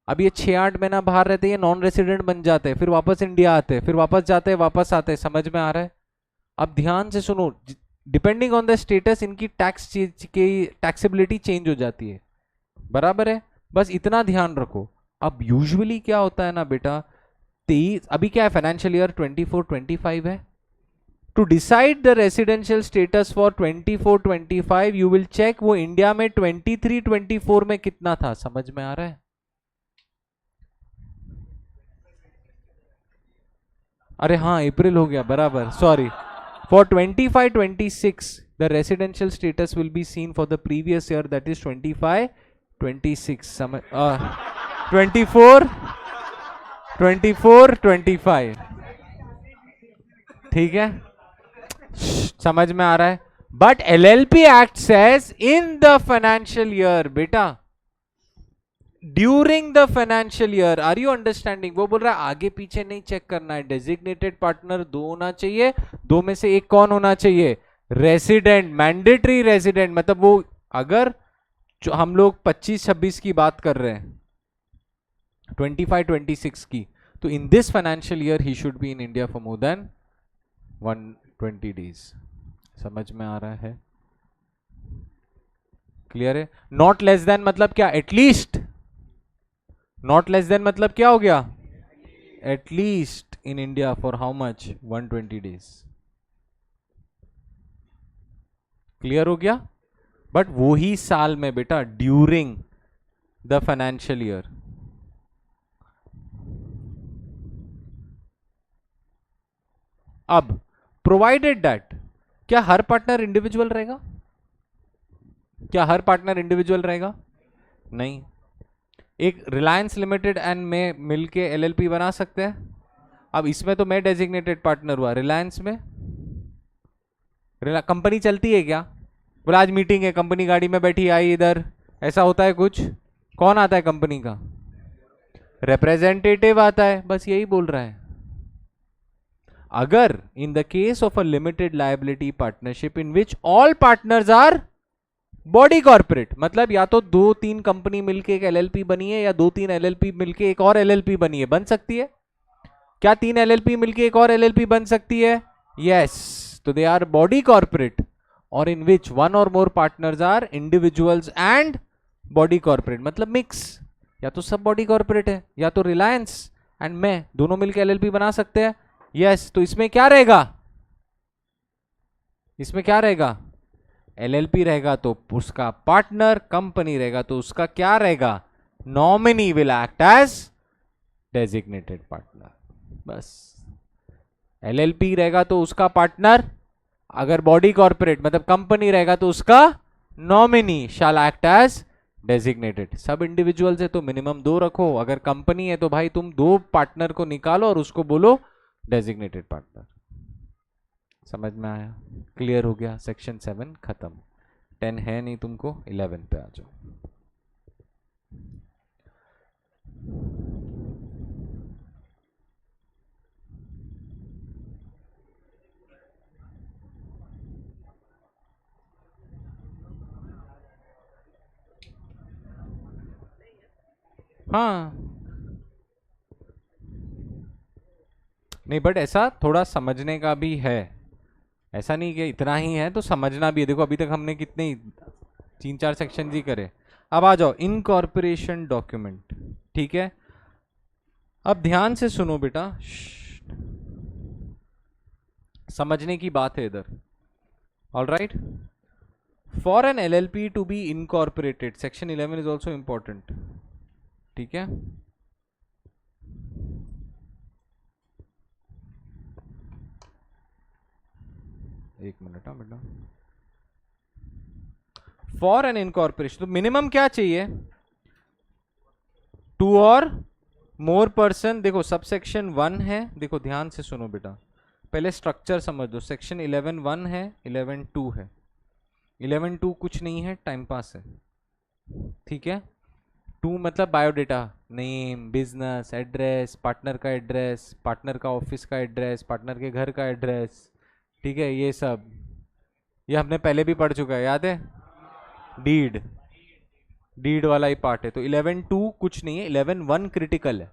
अब ये 6-8 महीना बाहर रहते हैं, ये नॉन रेसिडेंट बन जाते हैं, फिर वापस इंडिया आते हैं, फिर वापस जाते हैं, वापस आते हैं। समझ में आ रहा है? अब ध्यान से सुनो, डिपेंडिंग ऑन द स्टेटस इनकी टैक्स की टैक्सेबिलिटी चेंज हो जाती है, बराबर है? बस इतना ध्यान रखो। अब यूजुअली क्या होता है ना बेटा, 23, अभी क्या है, फाइनेंशियल ईयर 24-25 है। To decide the residential status for 24-25 you will check वो इंडिया में 23-24 में कितना था। समझ में आ रहा है? अरे हाँ, अप्रैल हो गया, बराबर, sorry. For 25-26, the residential status will be seen for the previous year, that is 25-26. 24-25, ठीक है? समझ में आ रहा है? But LLP Act says in the financial year, बेटा, during the financial year. Are you understanding? वो बोल रहा है आगे पीछे नहीं चेक करना है, डेजिग्नेटेड पार्टनर 2 होना चाहिए, 2 में से एक कौन होना चाहिए? Resident, mandatory resident. मतलब वो अगर जो हम लोग 25-26 की बात कर रहे हैं, 25-26 की, तो in this financial year he should be in India for more then 120 days. समझ में आ रहा है? क्लियर है? नॉट लेस देन मतलब क्या? एटलीस्ट। नॉट लेस देन मतलब क्या हो गया? At least in India for how much? 120 days. Clear हो गया? बट वो ही साल में बेटा, ड्यूरिंग द फाइनेंशियल ईयर। अब प्रोवाइडेड दैट, क्या हर पार्टनर इंडिविजुअल रहेगा? क्या हर पार्टनर इंडिविजुअल रहेगा? नहीं। एक रिलायंस लिमिटेड एंड में मिलके एलएलपी बना सकते हैं। अब इसमें तो मैं डेजिग्नेटेड पार्टनर हुआ, रिलायंस में कंपनी चलती है क्या? बोला आज मीटिंग है, कंपनी गाड़ी में बैठी आई इधर, ऐसा होता है कुछ? कौन आता है कंपनी का? रिप्रेजेंटेटिव आता है, बस यही बोल रहा है। अगर in the case of a limited liability partnership in which all partners our body corporate, मतलब या तो 2-3 कंपनी मिलके एक एलएलपी बनी है या 2-3 एलएलपी मिलके एक और एलएलपी बनी है, बन सकती है क्या? 3 एलएलपी मिलके एक और एलएलपी बन सकती है? यस। तो दे आर बॉडी कॉर्पोरेट, और इन which one or more partners are individuals and body corporate, मतलब मिक्स। या तो सब बॉडी कॉर्पोरेट है, या तो रिलायंस एंड मैं दोनों मिलकर एलएलपी बना सकते हैं। यस। तो इसमें क्या रहेगा? इसमें क्या रहेगा? एलएलपी रहेगा तो उसका पार्टनर, कंपनी रहेगा तो उसका क्या रहेगा? Nominee will act as designated partner. बस। एलएलपी रहेगा तो उसका पार्टनर, अगर बॉडी कॉर्पोरेट मतलब कंपनी रहेगा तो उसका नॉमिनी शैल एक्ट एज डेजिग्नेटेड। सब इंडिविजुअल्स है तो मिनिमम 2 रखो, अगर कंपनी है तो भाई तुम 2 पार्टनर को निकालो और उसको बोलो डेजिग्नेटेड पार्टनर। समझ में आया? क्लियर हो गया? सेक्शन 7 खत्म। 10 है नहीं तुमको, 11 पे आ जाओ। हाँ नहीं, बट ऐसा थोड़ा समझने का भी है, ऐसा नहीं कि इतना ही है, तो समझना भी है। देखो अभी तक हमने कितने 3-4 सेक्शन ही करे। अब आ जाओ इनकॉर्पोरेशन डॉक्यूमेंट। ठीक है, अब ध्यान से सुनो बेटा, समझने की बात है इधर। All right, for an LLP to be incorporated, section 11 is also important. ठीक है, एक मिनट बेटा। फॉर एन इनकॉर्पोरेशन तो मिनिमम क्या चाहिए? 2 और मोर पर्सन। देखो सब सेक्शन 1 है, देखो ध्यान से सुनो बेटा, पहले स्ट्रक्चर समझ दो। सेक्शन 11(1) है, 11(2) है। 11(2) कुछ नहीं है, टाइम पास है। ठीक है, 2 मतलब biodata, name, business, address, partner का एड्रेस, पार्टनर का ऑफिस का एड्रेस, पार्टनर के घर का एड्रेस। ठीक है, ये सब ये हमने पहले भी पढ़ चुका है, याद है? डीड वाला ही पार्ट है। तो 11(2) कुछ नहीं है, 11(1) क्रिटिकल है।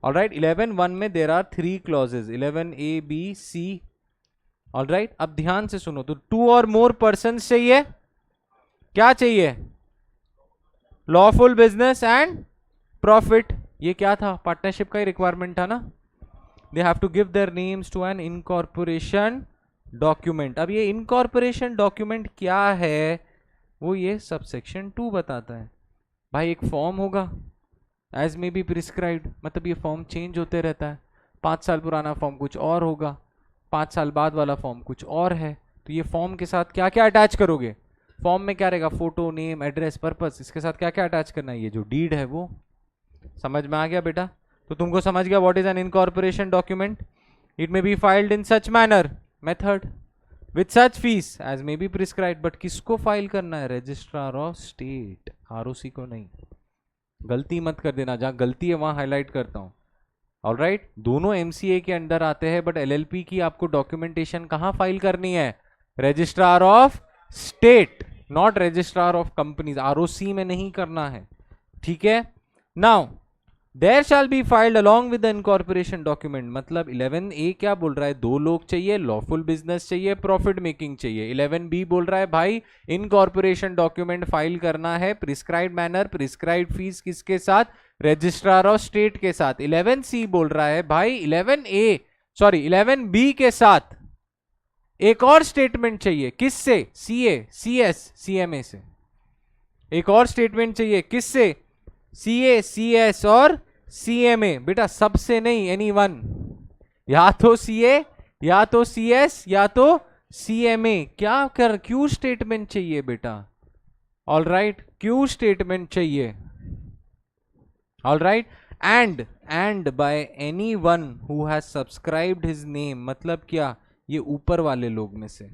ऑलराइट, 11(1) में there are 3 clauses, 11A B C। Alright, अब ध्यान से सुनो, तो 2 और मोर पर्सन चाहिए। क्या चाहिए? Lawful business and profit. ये क्या था? पार्टनरशिप का ही रिक्वायरमेंट था ना। They have to give their names to an incorporation document. अब ये इनकॉर्पोरेशन डॉक्यूमेंट क्या है, वो ये सबसेक्शन 2 बताता है। भाई एक फॉर्म होगा, एज मे बी प्रिस्क्राइब्ड, मतलब ये फॉर्म चेंज होते रहता है। 5 साल पुराना फॉर्म कुछ और होगा, 5 साल बाद वाला फॉर्म कुछ और है। तो ये फॉर्म के साथ क्या क्या अटैच करोगे? फॉर्म में क्या रहेगा? Photo, name, address, purpose. इसके साथ क्या क्या अटैच करना है? ये जो डीड है वो। समझ में आ गया बेटा? तो तुमको समझ गया what is an incorporation document? It may be filed in such manner, method, with such fees as may be prescribed. But किसको फाइल करना है? रजिस्ट्रार ऑफ स्टेट, आरओसी को नहीं। गलती मत कर देना, जहां गलती है वहां हाईलाइट करता हूं। ऑलराइट, दोनों एमसीए के अंडर आते हैं, बट एलएलपी की आपको डॉक्यूमेंटेशन कहां फाइल करनी है? Registrar of state, not registrar of companies. ROC में नहीं करना है। ठीक है, now there shall be filed along with the incorporation document, मतलब 11A क्या बोल रहा है, दो लोग चाहिए, लॉफुल बिजनेस चाहिए, प्रॉफिट मेकिंग चाहिए। 11B बोल रहा है भाई इनकॉर्पोरेशन डॉक्यूमेंट फाइल करना है, प्रिस्क्राइब मैनर, प्रिस्क्राइब फीस किसके साथ, रजिस्ट्रार ऑफ स्टेट के साथ। 11C बोल रहा है भाई 11B के साथ एक और स्टेटमेंट चाहिए, किससे, सीए, सीएस, सीएमए से। एक और स्टेटमेंट चाहिए किससे, सीए, सीएस और सीएमए। बेटा सबसे नहीं, एनी वन, या तो सीए या तो सीएस या तो सीएमए। क्या कर, क्यू स्टेटमेंट चाहिए बेटा, ऑल राइट, क्यू स्टेटमेंट चाहिए, all right. And by any one who has subscribed his name, मतलब क्या, ये ऊपर वाले लोग में से।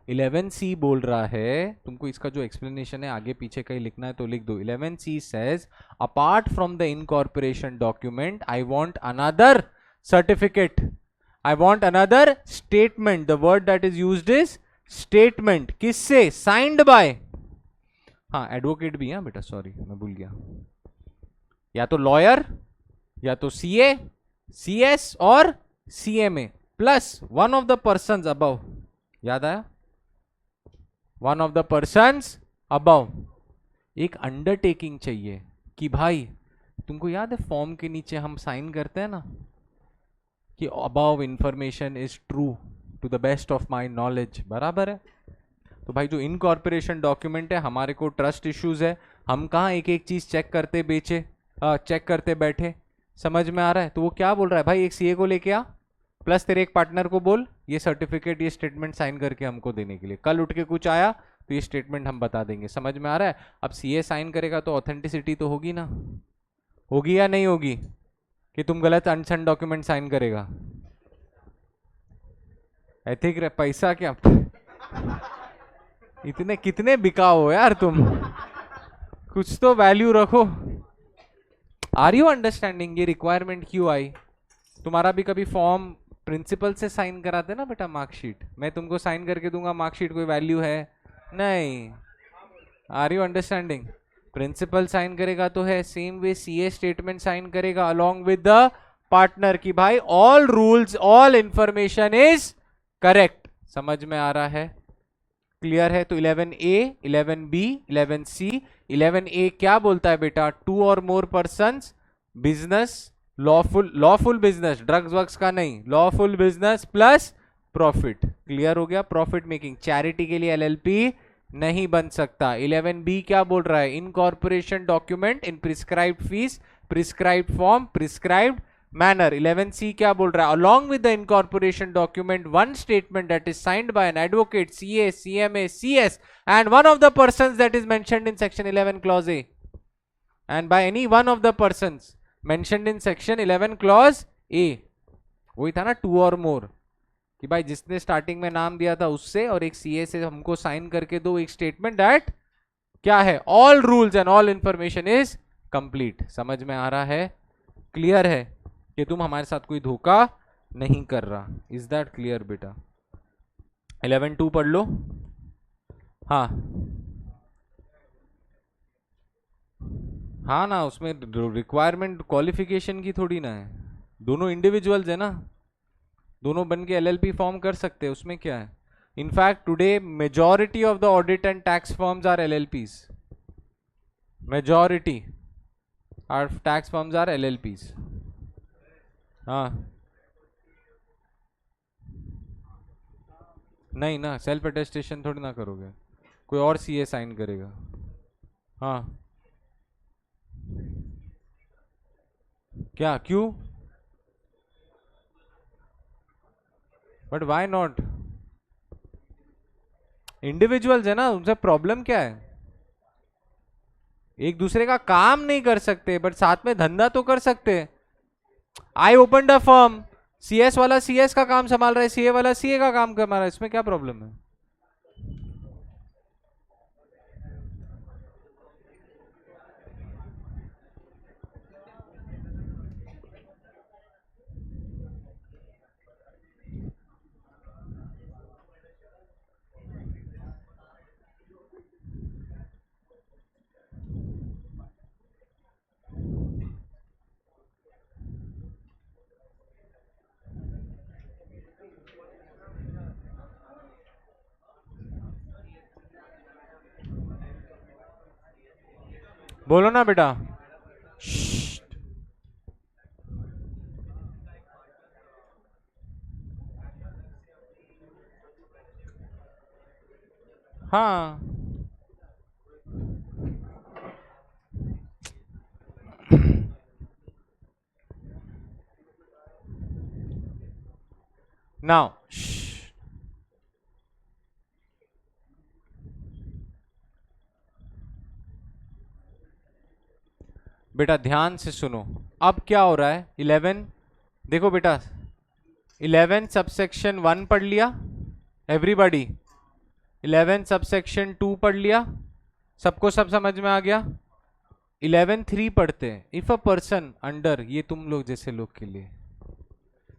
11C बोल रहा है, तुमको इसका जो एक्सप्लेनेशन है आगे पीछे कहीं लिखना है तो लिख दो। 11C says apart from the incorporation document I want another certificate, I want another statement, the word that is used is statement, किससे, signed by, हाँ एडवोकेट भी है बेटा, सॉरी मैं भूल गया, या तो लॉयर या तो सीए, सीएस और CMA plus one of the persons above, याद आया, one of the persons above. एक अंडरटेकिंग चाहिए कि भाई, तुमको याद है फॉर्म के नीचे हम साइन करते हैं ना कि above information is true to the best of my knowledge, बराबर है। तो भाई जो इनकॉर्पोरेशन डॉक्यूमेंट है, हमारे को ट्रस्ट इश्यूज है, हम कहाँ एक एक चीज चेक करते बेचे, चेक करते बैठे, समझ में आ रहा है। तो वो क्या बोल रहा है भाई, एक सीए को लेके आ, प्लस तेरे एक पार्टनर को बोल ये सर्टिफिकेट, ये स्टेटमेंट साइन करके हमको देने के लिए, कल उठ के कुछ आया तो ये स्टेटमेंट हम बता देंगे, समझ में आ रहा है। अब सीए साइन करेगा तो ऑथेंटिसिटी तो होगी ना, होगी या नहीं होगी, कि तुम गलत अनसन डॉक्यूमेंट साइन करेगा, एथिक पैसा क्या इतने कितने बिकाओ हो यार तुम, कुछ तो वैल्यू रखो। आर यू अंडरस्टैंडिंग ये रिक्वायरमेंट क्यों आई। तुम्हारा भी कभी फॉर्म प्रिंसिपल से साइन कराते ना बेटा, मार्कशीट, मैं तुमको साइन करके दूंगा, मार्कशीट कोई वैल्यू है नहीं। Are you understanding, principal sign करेगा तो है, same way CA statement sign करेगा अलोंग विद द पार्टनर की भाई all rules all information is correct, समझ में आ रहा है, क्लियर है। तो 11A, 11B, 11C, 11A क्या बोलता है बेटा, two or more persons, business, lawful business, drugs वग्स का नहीं, lawful business plus profit, clear हो गया, प्रॉफिट मेकिंग। चैरिटी के लिए एलएलपी नहीं बन सकता। 11B क्या बोल रहा है, incorporation document in prescribed fees, prescribed form, prescribed manner। 11C क्या बोल रहा है, along with the incorporation document one statement that is signed by an advocate, CA, CMA, CS and one of the persons that is mentioned in section 11 clause A, and by any one of the persons mentioned in section 11 clause A। वही था ना टू और मोर, कि भाई जिसने स्टार्टिंग में नाम दिया था उससे और एक सीए से हमको साइन करके दो एक स्टेटमेंट दैट क्या है, all rules and all information is complete, समझ में आ रहा है, क्लियर है कि तुम हमारे साथ कोई धोखा नहीं कर रहा, इज दैट क्लियर बेटा। 11.2 पढ़ लो, हाँ हाँ ना, उसमें रिक्वायरमेंट क्वालिफिकेशन की थोड़ी ना है, दोनों इंडिविजुअल्स है ना, दोनों बन के एलएलपी फॉर्म कर सकते हैं, उसमें क्या है। In fact today majority of the audit and tax firms are LLPs, majority are tax firms are LLPs. हाँ नहीं ना, सेल्फ अटेस्टेशन थोड़ी ना करोगे, कोई और सीए साइन करेगा। हाँ क्या, क्यों, बट व्हाई नॉट, इंडिविजुअल्स है ना, उनसे प्रॉब्लम क्या है, एक दूसरे का काम नहीं कर सकते बट साथ में धंधा तो कर सकते। I open the firm, CS वाला सीएस का काम संभाल रहा है, सीए वाला सीए का काम कर रहा है, इसमें क्या प्रॉब्लम है। बोलो ना बेटा। हाँ नाउ बेटा ध्यान से सुनो। अब क्या हो रहा है 11, देखो बेटा 11 सबसेक्शन 1 पढ़ लिया एवरीबॉडी, 11 सबसेक्शन 2 पढ़ लिया, सबको सब समझ में आ गया। 11.3 पढ़ते हैं। इफ अ पर्सन अंडर, ये तुम लोग जैसे लोग के लिए,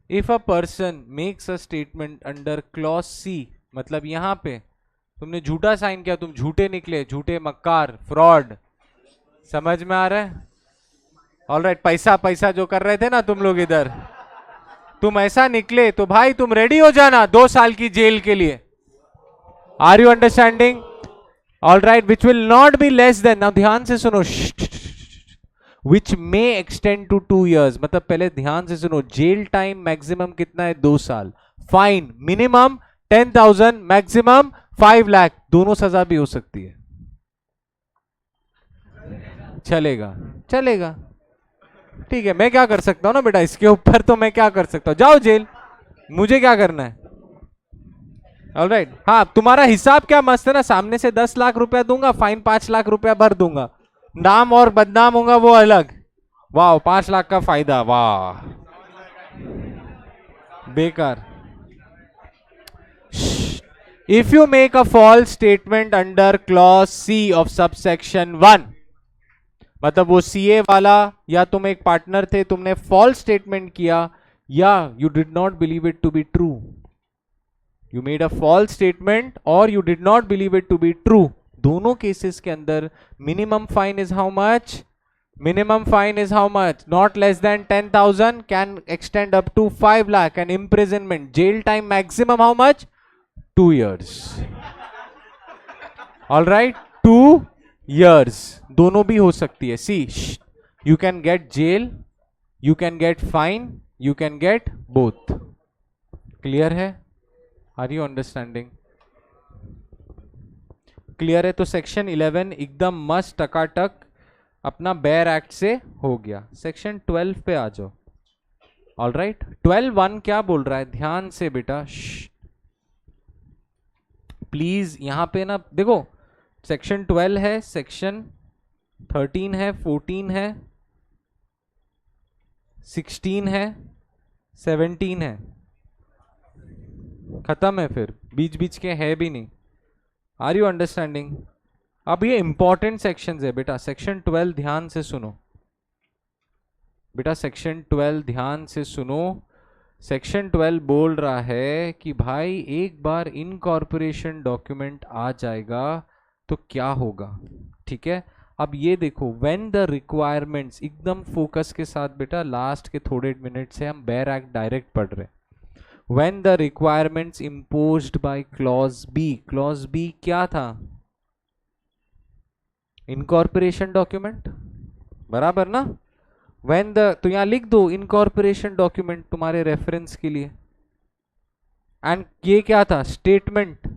if a person makes a statement under clause C, मतलब यहां पे तुमने झूठा साइन किया, तुम झूठे निकले, झूठे मक्कार, फ्रॉड, समझ में आ रहा है? ऑलराइट, पैसा पैसा जो कर रहे थे ना तुम लोग इधर, तुम ऐसा निकले तो भाई तुम रेडी हो जाना 2 साल की जेल के लिए। Are you understanding? Alright, which will not be less than, now ध्यान से सुनो, which may extend to 2 years, मतलब पहले ध्यान से सुनो, जेल टाइम मैक्सिमम कितना है 2 साल, फाइन मिनिमम 10,000, मैक्सिमम 5 लाख, दोनों सजा भी हो सकती है। चलेगा चलेगा, ठीक है, मैं क्या कर सकता हूं ना बेटा, इसके ऊपर तो मैं क्या कर सकता हूं, जाओ जेल, मुझे क्या करना है। ऑलराइट, हाँ तुम्हारा हिसाब क्या मस्त है ना, सामने से 10 लाख रुपया दूंगा, फाइन 5 लाख रुपया भर दूंगा, नाम और बदनाम होगा वो अलग। वाह 5 लाख का फायदा, वाह बेकार। If you make a false statement under clause C of subsection 1, मतलब वो सीए वाला या तुम एक पार्टनर थे, तुमने फॉल्स स्टेटमेंट किया या you did not believe it to be true, you made a false statement or you did not believe it to be true, दोनों केसेस के अंदर minimum fine is how much, minimum fine is how much, not less than 10,000, can extend up to 5 lakh, and imprisonment, jail time maximum how much, 2 years. all right, 2 years, दोनों भी हो सकती है। see, you can get jail, you can get fine, you can get both. clear है? are you understanding? clear है? तो सेक्शन 11 एकदम मस्त टकाटक अपना बेयर एक्ट से हो गया। सेक्शन 12 पे आ जाओ। ऑलराइट, 12(1) क्या बोल रहा है, ध्यान से बेटा प्लीज, यहां पे ना देखो, सेक्शन 12 है, सेक्शन 13 है, 14 है, 16 है, 17 है, खत्म है, फिर बीच बीच के है भी नहीं। Are you understanding? अब ये इंपॉर्टेंट सेक्शंस है बेटा, सेक्शन 12 ध्यान से सुनो बेटा, सेक्शन 12 ध्यान से सुनो। सेक्शन 12 बोल रहा है कि भाई एक बार इनकॉर्पोरेशन डॉक्यूमेंट आ जाएगा तो क्या होगा, ठीक है। अब ये देखो, व्हेन द रिक्वायरमेंट्स, एकदम फोकस के साथ बेटा, लास्ट के थोड़े मिनट से हम बेयर एक्ट डायरेक्ट पढ़ रहे हैं। When the requirements imposed by clause B, clause B क्या था, इनकॉर्पोरेशन डॉक्यूमेंट, बराबर ना। व्हेन द, तो यहां लिख दो इनकॉर्पोरेशन डॉक्यूमेंट तुम्हारे रेफरेंस के लिए, एंड ये क्या था, स्टेटमेंट।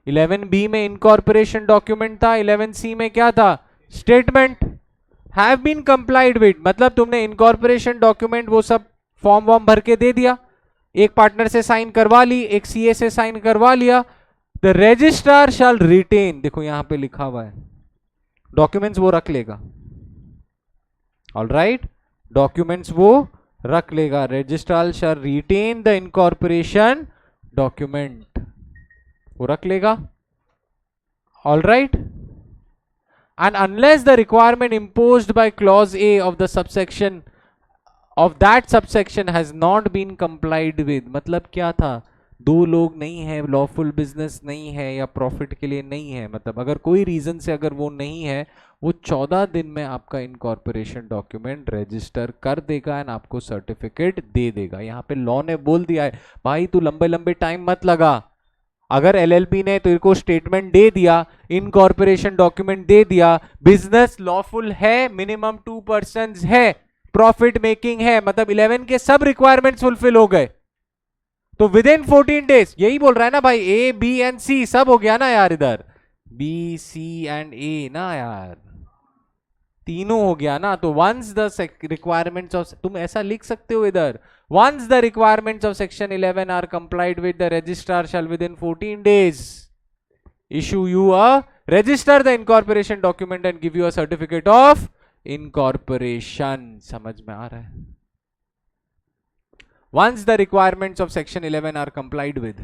11B में इनकॉर्पोरेशन डॉक्यूमेंट था, 11C में क्या था, statement. Have been complied with, मतलब तुमने इनकॉर्पोरेशन डॉक्यूमेंट वो सब फॉर्म वॉर्म भर के दे दिया, एक पार्टनर से साइन करवा ली, एक सीए से साइन करवा लिया। द रजिस्ट्रार शैल रिटेन, देखो यहां पे लिखा हुआ है, डॉक्यूमेंट्स वो रख लेगा। ऑलराइट, डॉक्यूमेंट्स वो रख लेगा। Registrar shall retain the incorporation document, वो रख लेगा। Alright, and unless the requirement imposed by clause A of the subsection of that subsection has not been complied with, मतलब क्या था, दो लोग नहीं है, लॉफुल बिजनेस नहीं है या प्रॉफिट के लिए नहीं है, मतलब अगर कोई रीजन से अगर वो नहीं है, वो 14 दिन में आपका इनकॉर्पोरेशन डॉक्यूमेंट रजिस्टर कर देगा एंड आपको सर्टिफिकेट दे देगा। यहाँ पे लॉ ने बोल दिया है भाई तू लंबे लंबे टाइम मत लगा, अगर एलएलपी ने तेरे को स्टेटमेंट दे दिया, इनकॉर्पोरेशन डॉक्यूमेंट दे दिया, बिजनेस लॉफुल है, मिनिमम 2 पर्सन्स है, प्रॉफिट मेकिंग है, मतलब 11 के सब रिक्वायरमेंट्स फुलफिल हो गए, तो विद इन 14 डेज, यही बोल रहा है ना भाई, ए बी एंड सी सब हो गया ना यार, इधर बी सी एंड ए ना यार, तीनों हो गया ना, तो वंस द रिक्वायरमेंट्स ऑफ, तुम ऐसा लिख सकते हो इधर, once the requirements of section 11 are complied with the registrar shall within 14 days issue you a register the incorporation document and give you a certificate of incorporation. समझ में आ रहा है? Once the requirements of section 11 are complied with,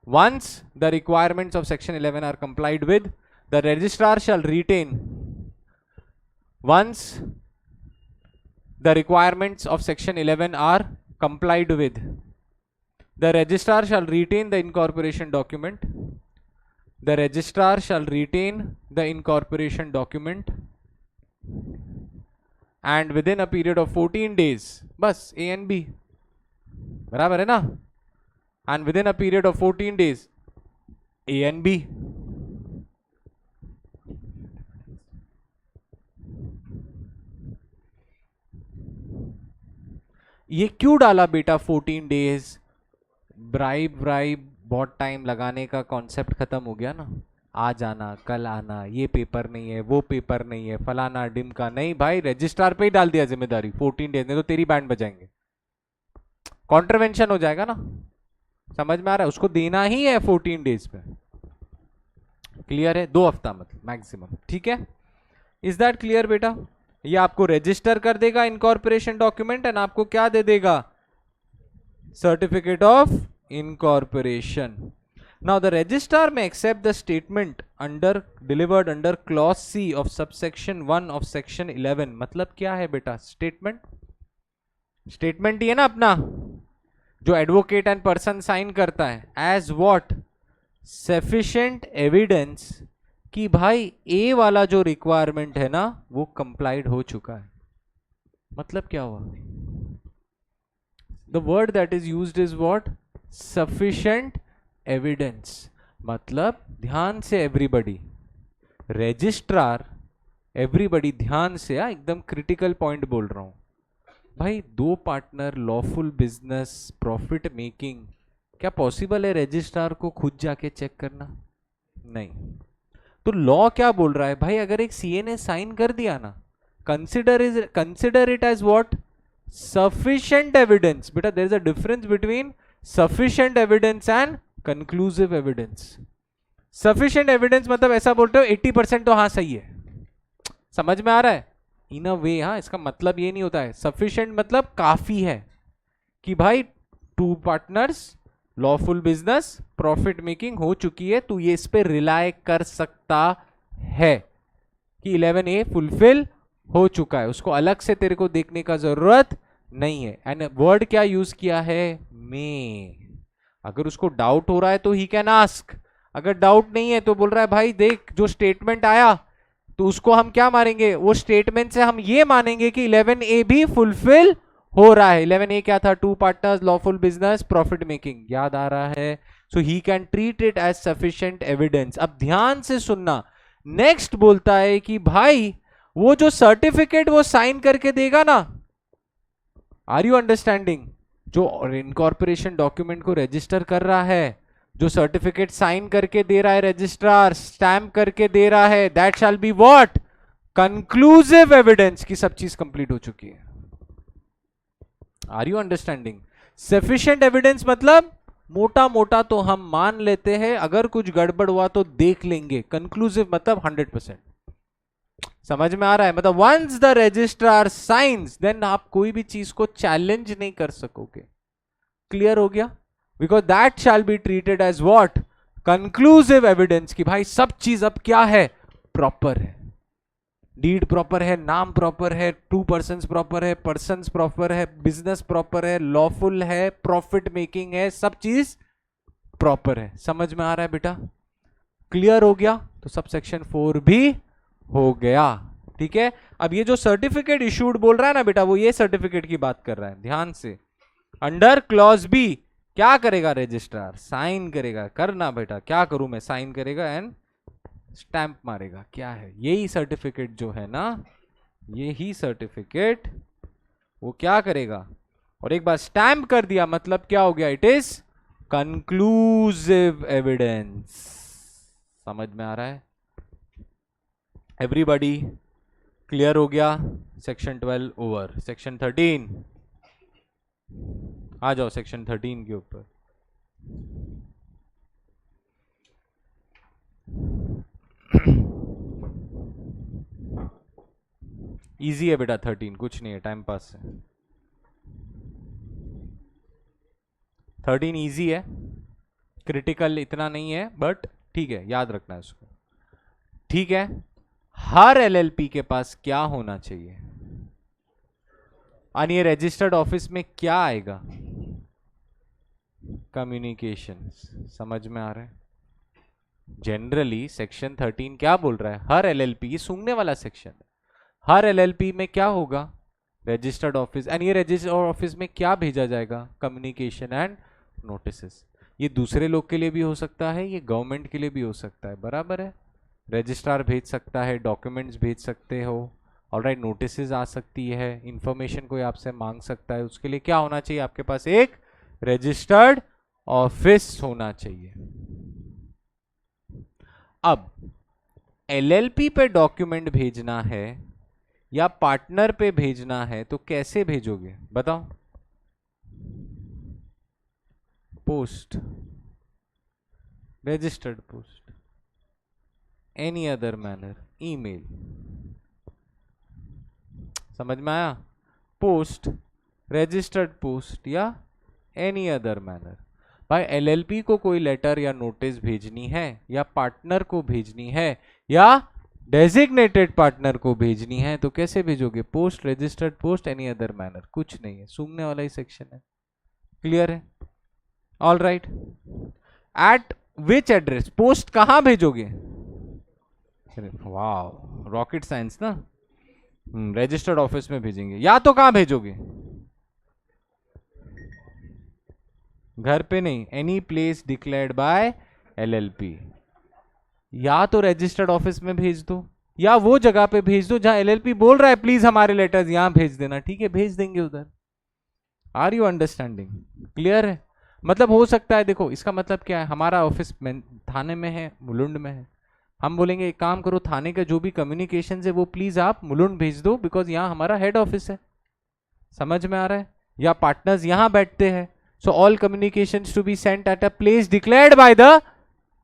once the requirements of section 11 are complied with, the registrar shall retain, once the requirements of section 11 are complied with, the registrar shall retain the incorporation document, the registrar shall retain the incorporation document, and within a period of 14 days, बस A and B बराबर है ना, and within a period of 14 days A and B. ये क्यों डाला बेटा 14 डेज? ब्राइब बहुत टाइम लगाने का कॉन्सेप्ट खत्म हो गया ना, आज आना कल आना, ये पेपर नहीं है वो पेपर नहीं है फलाना डिमका नहीं भाई, रजिस्ट्रार पे ही डाल दिया जिम्मेदारी, 14 डेज नहीं तो तेरी बैंड बजाएंगे, कॉन्ट्रवेंशन हो जाएगा ना। समझ में आ रहा है? उसको देना ही है 14 डेज पे। क्लियर है? 2 हफ्ता मतलब मैक्सिमम। ठीक है, इज दैट क्लियर बेटा? ये आपको रजिस्टर कर देगा इनकॉर्पोरेशन डॉक्यूमेंट एंड आपको क्या दे देगा? Certificate of incorporation. Now the registrar may accept the statement under delivered under clause C of subsection 1 of section 11। मतलब क्या है बेटा स्टेटमेंट? स्टेटमेंट ही है ना अपना, जो एडवोकेट एंड पर्सन साइन करता है, एज व्हाट? सफिशिएंट एविडेंस कि भाई ए वाला जो रिक्वायरमेंट है ना वो कंप्लाइड हो चुका है। मतलब क्या हुआ? The word that is used is what? Sufficient evidence. मतलब ध्यान से एवरीबॉडी, रजिस्ट्रार, एवरीबॉडी ध्यान से, एकदम क्रिटिकल पॉइंट बोल रहा हूं भाई। 2 partner, lawful business, profit making, क्या पॉसिबल है रजिस्ट्रार को खुद जाके चेक करना? नहीं। तो लॉ क्या बोल रहा है भाई? अगर एक सीए ने साइन कर दिया ना, consider it as what? Sufficient evidence. बेटा there is a difference between sufficient evidence and conclusive evidence. Sufficient evidence मतलब ऐसा बोलते हो 80% तो हाँ सही है। समझ में आ रहा है? इन अ वे, हाँ, इसका मतलब ये नहीं होता है। सफिशिएंट मतलब काफी है कि भाई 2 partners, lawful business, profit making हो चुकी है, तू ये इस पे रिलाय कर सकता है कि 11A फुलफिल हो चुका है, उसको अलग से तेरे को देखने का जरूरत नहीं है। एंड वर्ड क्या यूज किया है? मे। अगर उसको डाउट हो रहा है तो ही कैन आस्क, अगर डाउट नहीं है तो बोल रहा है भाई देख जो स्टेटमेंट आया तो उसको हम क्या मानेंगे? वो स्टेटमेंट से हम ये मानेंगे कि 11A भी फुलफिल हो रहा है। 11A क्या था? 2 partners, lawful business, profit making. याद आ रहा है? So he can treat it as sufficient evidence. अब ध्यान से सुनना, नेक्स्ट बोलता है कि भाई वो जो सर्टिफिकेट वो साइन करके देगा ना, आर यू अंडरस्टैंडिंग? जो इनकॉर्पोरेशन डॉक्यूमेंट को रजिस्टर कर रहा है, जो सर्टिफिकेट साइन करके दे रहा है रजिस्ट्रार, स्टैम्प करके दे रहा है, that shall be what? Conclusive evidence की सब चीज कंप्लीट हो चुकी है। Are you understanding? Sufficient evidence मतलब मोटा मोटा तो हम मान लेते हैं, अगर कुछ गड़बड़ हुआ तो देख लेंगे। कंक्लूसिव मतलब 100%। समझ में आ रहा है? मतलब once the registrar signs, then आप कोई भी चीज को चैलेंज नहीं कर सकोगे। क्लियर हो गया? Because that shall be treated as what? Conclusive evidence कि भाई सब चीज अब क्या है? प्रॉपर है, डीड प्रॉपर है, नाम प्रॉपर है, 2 पर्सन्स प्रॉपर है, पर्सन्स प्रॉपर है, बिजनेस प्रॉपर है, लॉफुल है, प्रॉफिट मेकिंग है, सब चीज प्रॉपर है। समझ में आ रहा है बेटा? क्लियर हो गया? तो सब सेक्शन 4 भी हो गया। ठीक है, अब ये जो सर्टिफिकेट इशूड बोल रहा है ना बेटा, वो ये सर्टिफिकेट की बात कर रहा है। ध्यान से, अंडर क्लॉज बी क्या करेगा रजिस्ट्रार? साइन करेगा। करना बेटा, क्या करूं मैं? साइन करेगा एंड स्टैंप मारेगा। क्या है? यही सर्टिफिकेट जो है ना, यही सर्टिफिकेट वो क्या करेगा? और एक बार स्टैंप कर दिया मतलब क्या हो गया? It is conclusive evidence. समझ में आ रहा है एवरीबॉडी? क्लियर हो गया? Section 12 over. सेक्शन 13 आ जाओ, सेक्शन 13 के ऊपर। इजी है बेटा 13, कुछ नहीं है, टाइम पास है। 13 इजी है, क्रिटिकल इतना नहीं है, बट ठीक है, याद रखना है उसको। ठीक है, हर एलएलपी के पास क्या होना चाहिए? और ये रजिस्टर्ड ऑफिस में क्या आएगा? कम्युनिकेशन। समझ में आ रहा है? जनरली सेक्शन 13 क्या बोल रहा है? हर एलएलपी, ये सूंघने वाला सेक्शन है, हर एलएलपी में क्या होगा? Registered office. एंड ये रजिस्टर्ड ऑफिस में क्या भेजा जाएगा? Communication and notices. ये दूसरे लोग के लिए भी हो सकता है, ये गवर्नमेंट के लिए भी हो सकता है, बराबर है? रजिस्ट्रार भेज सकता है, डॉक्यूमेंट्स भेज सकते हो, ऑलराइट, नोटिसेस आ सकती है, इंफॉर्मेशन कोई आपसे मांग सकता है, उसके लिए क्या होना चाहिए? आपके पास एक रजिस्टर्ड ऑफिस होना चाहिए। अब एलएलपी पे डॉक्यूमेंट भेजना है या पार्टनर पे भेजना है तो कैसे भेजोगे? बताओ। Post, registered post, any other manner, email. समझ में आया? पोस्ट, रजिस्टर्ड पोस्ट या एनी अदर मैनर। भाई एलएलपी को कोई लेटर या नोटिस भेजनी है या पार्टनर को भेजनी है या डेजिग्नेटेड पार्टनर को भेजनी है तो कैसे भेजोगे? Post, registered post, any other manner. कुछ नहीं है, सूंघने वाला ही सेक्शन है। क्लियर है? All right. एट विच एड्रेस? पोस्ट कहां भेजोगे? वाह, रॉकेट साइंस ना। रजिस्टर्ड ऑफिस में भेजेंगे, या तो कहां भेजोगे? घर पे नहीं, any place declared bye LLP. या तो रजिस्टर्ड ऑफिस में भेज दो या वो जगह पे भेज दो जहां एलएलपी बोल रहा है प्लीज हमारे लेटर्स यहां भेज देना। ठीक है, भेज देंगे उधर। Are you understanding? क्लियर है? मतलब हो सकता है, देखो इसका मतलब क्या है, हमारा ऑफिस थाने में है, मुलुंड में है, हम बोलेंगे एक काम करो, थाने का जो भी कम्युनिकेशन है वो प्लीज आप मुलुंड भेज दो बिकॉज यहाँ हमारा हेड ऑफिस है। समझ में आ रहा है? या पार्टनर्स यहाँ बैठते हैं, so all communications to be sent at a place declared by the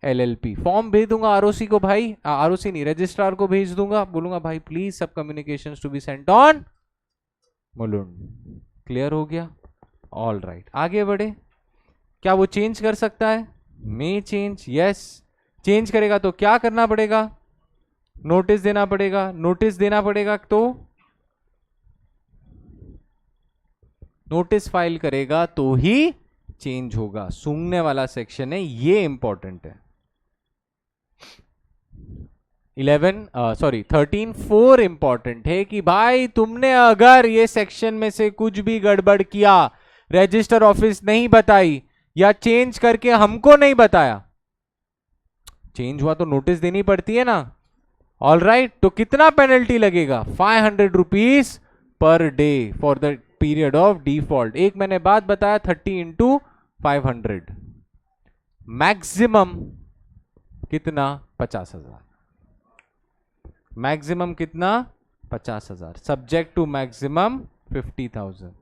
LLP. Form भेज दूंगा आरओसी को, भाई आरओसी नहीं, रजिस्ट्रार को भेज दूंगा, बोलूंगा भाई प्लीज सब communications to be sent on Mulund. Clear हो गया? ऑल राइट, आगे बढ़े। क्या वो चेंज कर सकता है? मे चेंज, यस। चेंज करेगा तो क्या करना पड़ेगा? नोटिस देना पड़ेगा। नोटिस देना पड़ेगा तो नोटिस फाइल करेगा तो ही चेंज होगा। सूंघने वाला सेक्शन है, ये इंपॉर्टेंट है। 13(4) इंपॉर्टेंट है कि भाई तुमने अगर ये सेक्शन में से कुछ भी गड़बड़ किया, रजिस्टर ऑफिस नहीं बताई या चेंज करके हमको नहीं बताया, चेंज हुआ तो नोटिस देनी पड़ती है ना। ऑल राइट, तो कितना पेनल्टी लगेगा? 500 rupees per day for the period of default. एक मैंने बात बताया 30 इंटू 500, मैक्सिमम कितना? 50,000। मैक्सिमम कितना? 50,000, सब्जेक्ट टू मैक्सिमम 50,000।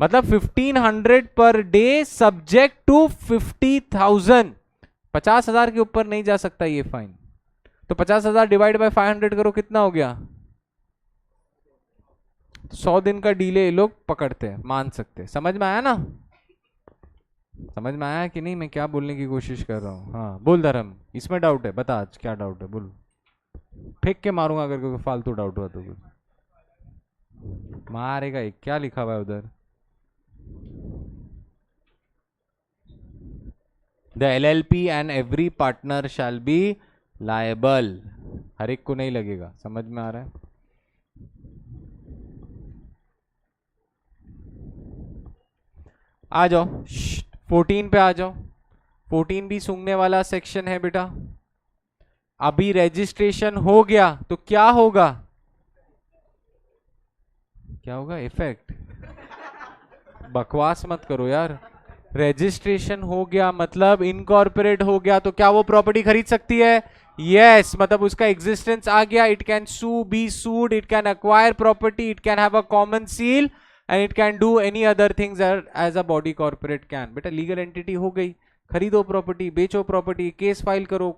मतलब 1500 पर डे सब्जेक्ट टू 50,000। 50,000 के ऊपर नहीं जा सकता ये फाइन। तो 50,000 डिवाइड बाय 500 करो, कितना हो गया? 100 दिन का डीले लोग पकड़ते हैं, मान सकते हैं। समझ में आया ना? समझ में आया कि नहीं? मैं क्या बोलने की कोशिश कर रहा हूँ? हाँ बोल धर्म, इसमें डाउट है? बता आज क्या डाउट है, बोल। फेंक के मारूंगा अगर कोई फालतू डाउट हुआ तो। मारेगा एक, क्या लिखा हुआ है उधर? The LLP and every partner shall be liable। हर एक को नहीं लगेगा। समझ में आ रहा है? आ जाओ। 14 पे आ जाओ। 14 भी सूंघने वाला सेक्शन है बेटा। अभी रजिस्ट्रेशन हो गया तो क्या होगा? क्या होगा? इफेक्ट। बकवास मत करो यार। रजिस्ट्रेशन हो गया मतलब इनकॉर्पोरेट हो गया, तो क्या वो प्रॉपर्टी खरीद सकती है? यस मतलब उसका एग्जिस्टेंस आ गया। It can sue, be sued, it can acquire property, it can have a common seal and it can do any other things as a body corporate can. बेटा लीगल एंटिटी हो गई। खरीदो प्रॉपर्टी, बेचो प्रॉपर्टी, केस फाइल करो,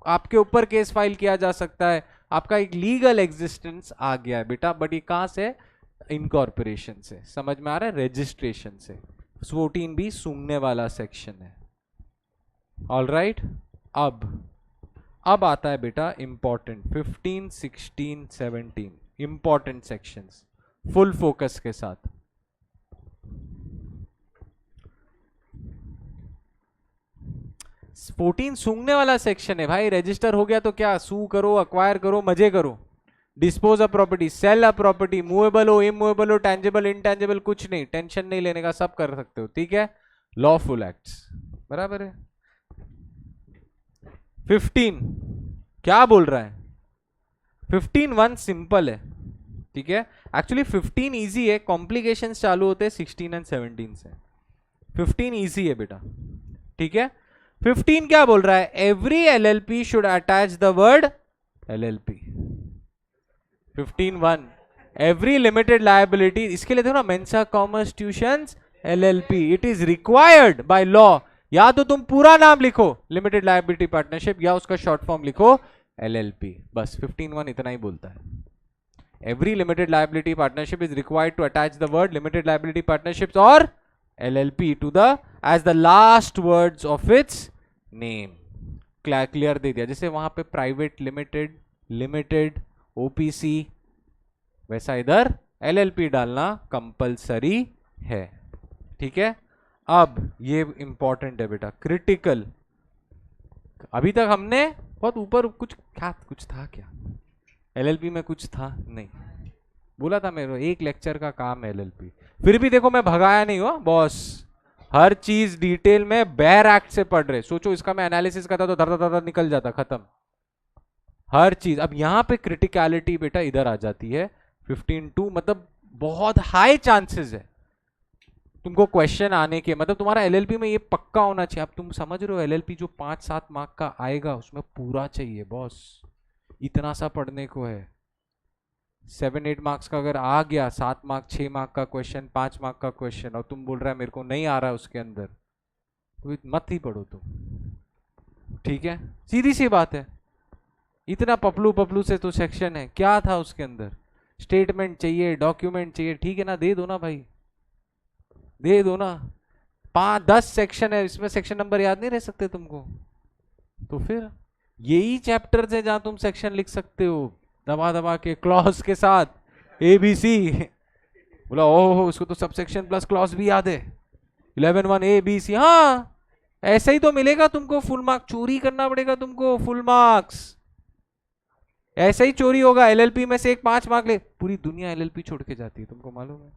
आपके ऊपर केस फाइल किया जा सकता है। आपका एक लीगल एग्जिस्टेंस आ गया है बेटा। बट ये कहां से? इनकॉर्पोरेशन से। समझ में आ रहा है? रजिस्ट्रेशन से। 14 भी सूंघने वाला सेक्शन है। All right. अब आता है बेटा important 15, 16, 17 important sections full focus के साथ। फोर्टीन सूंघने वाला सेक्शन है भाई। रजिस्टर हो गया तो क्या? सू करो, अक्वायर करो, मजे करो, dispose of property, sell a property, movable हो, इमूवेबल हो, टेंजेबल, इनटेंजेबल, कुछ नहीं, टेंशन नहीं लेने का, सब कर सकते हो। ठीक है, लॉफुल एक्ट्स। बराबर है। 15 क्या बोल रहा है? 15(1) सिंपल है। ठीक है, एक्चुअली 15 इजी है, कॉम्प्लिकेशंस चालू होते हैं 16 एंड 17 से। 15 इजी है बेटा। ठीक है, 15 क्या बोल रहा है? Every LLP should attach the word LLP. 15(1) every limited liability, इसके लिए देखो ना, Mensa commerce tuitions LLP, it is required by law. या तो तुम पूरा नाम लिखो लिमिटेड लायबिलिटी पार्टनरशिप, या उसका शॉर्ट फॉर्म लिखो एलएलपी। बस 15(1) इतना ही बोलता है। Every limited liability partnership is required to attach the word limited liability partnership और LLP to the as the last words of its name. Clear दे दिया। जैसे वहां पे प्राइवेट लिमिटेड, लिमिटेड, ओपीसी, वैसा इधर एलएलपी डालना कंपलसरी है। ठीक है, अब ये इंपॉर्टेंट है बेटा, क्रिटिकल। अभी तक हमने बहुत ऊपर कुछ था क्या? एलएलपी में कुछ था नहीं, बोला था मेरे, एक लेक्चर का काम है एलएलपी। फिर भी देखो मैं भगाया नहीं हुआ बॉस, हर चीज डिटेल में बेयर एक्ट से पढ़ रहे। सोचो इसका मैं एनालिसिस करता तो धर धर निकल जाता, खत्म हर चीज। अब यहां पे क्रिटिकलिटी बेटा इधर आ जाती है 15(2), मतलब बहुत हाई चांसेस है तुमको क्वेश्चन आने के, मतलब तुम्हारा एलएलपी में ये पक्का होना चाहिए। अब तुम समझ रहे हो एलएलपी जो 5-7 मार्क का आएगा उसमें पूरा चाहिए बॉस, इतना सा पढ़ने को है। 7-8 मार्क्स का अगर आ गया, 7 मार्क, 6 मार्क का क्वेश्चन, 5 मार्क का क्वेश्चन, और तुम बोल रहा है मेरे को नहीं आ रहा है उसके अंदर, तो मत ही पढ़ो तुम। ठीक है, सीधी सी बात है। इतना पपलू पपलू से तो सेक्शन है, क्या था उसके अंदर? स्टेटमेंट चाहिए, डॉक्यूमेंट चाहिए, ठीक है ना, दे दो ना भाई, दे दो ना। 5-10 सेक्शन है इसमें, सेक्शन नंबर याद नहीं रह सकते तुमको? तो फिर यही चैप्टर है जहां तुम सेक्शन लिख सकते हो दबा दबा के, क्लॉज के साथ, ABC। बोला ओह उसको तो सब सेक्शन प्लस क्लॉज भी याद है, 11(1) ABC। हाँ ऐसा ही तो मिलेगा तुमको फुल मार्क्स, चोरी करना पड़ेगा तुमको फुल मार्क्स, ऐसा ही चोरी होगा। एलएलपी में से एक 5 मार्क ले, पूरी दुनिया एलएलपी छोड़ के जाती है, तुमको मालूम है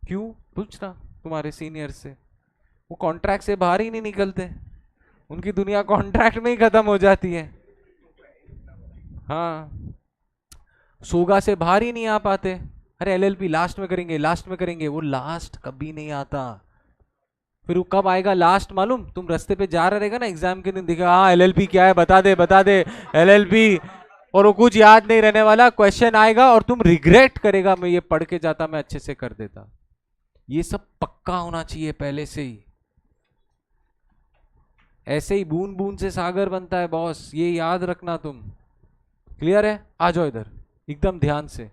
क्यों? पूछना तुम्हारे सीनियर से, वो कॉन्ट्रैक्ट से बाहर ही नहीं निकलते, उनकी दुनिया कॉन्ट्रैक्ट में ही खत्म हो जाती है। हाँ, सोगा से बाहर ही नहीं आ पाते। अरे एलएलपी लास्ट में करेंगे, लास्ट में करेंगे, वो लास्ट कभी नहीं आता। फिर वो कब आएगा लास्ट मालूम? तुम रास्ते पे जा रहा रहेगा ना एग्जाम के दिन, दिखा हाँ एलएलपी क्या है, बता दे बता दे एलएलपी, और वो कुछ याद नहीं रहने वाला, क्वेश्चन आएगा और तुम रिग्रेट करेगा, मैं ये पढ़ के जाता, मैं अच्छे से कर देता। ये सब पक्का होना चाहिए पहले से ही। ऐसे ही बूंद बूंद से सागर बनता है बॉस, ये याद रखना तुम। क्लियर है? आ जाओ इधर एकदम ध्यान से।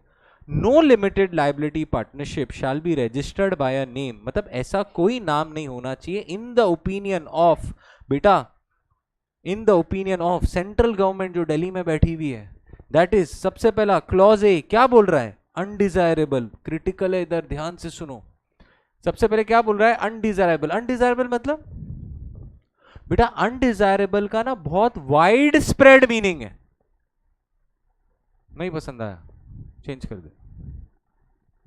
No limited liability partnership shall be registered by a name, मतलब ऐसा कोई नाम नहीं होना चाहिए इन द ओपिनियन ऑफ, बेटा in the opinion of central government जो दिल्ली में बैठी हुई है। दैट इज सबसे पहला क्लॉज ए क्या बोल रहा है? अनडिजायरेबल। क्रिटिकल है, इधर ध्यान से सुनो। सबसे पहले क्या बोल रहा है? अनडिजायरेबल। अनडिजायरेबल मतलब बेटा अनडिजायरेबल का ना बहुत वाइड स्प्रेड मीनिंग है। नहीं पसंद आया, चेंज कर दे।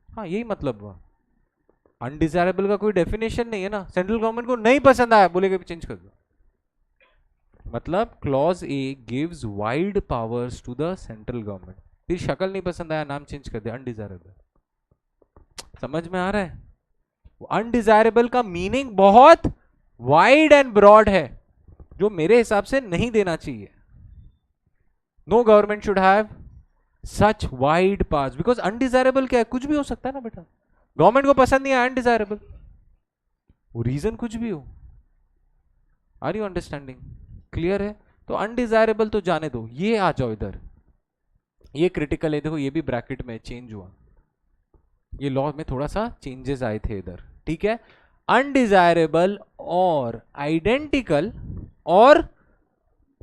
हाँ यही मतलब हुआ। अनडिजायरेबल का कोई डेफिनेशन नहीं है ना, सेंट्रल गवर्नमेंट को नहीं पसंद आया बोलेगा चेंज कर दो। मतलब clause A gives wide powers to the central government. फिर शक्ल नहीं पसंद आया, नाम चेंज कर दिया अनडिजायरेबल। समझ में आ रहा है? अनडिजायरेबल का मीनिंग बहुत वाइड एंड ब्रॉड है, जो मेरे हिसाब से नहीं देना चाहिए। No government should have such wide powers, because undesirable क्या है, कुछ भी हो सकता है ना बेटा। गवर्नमेंट को पसंद नहीं है अनडिजायरेबल, वो रीजन कुछ भी हो। Are you understanding? क्लियर है? तो अनडिजायरेबल तो जाने दो, ये आ जाओ इधर, ये क्रिटिकल है, देखो ये भी ब्रैकेट में चेंज हुआ, ये लॉ में थोड़ा सा चेंजेस आए थे इधर, ठीक है। अनडिजायरेबल और आइडेंटिकल और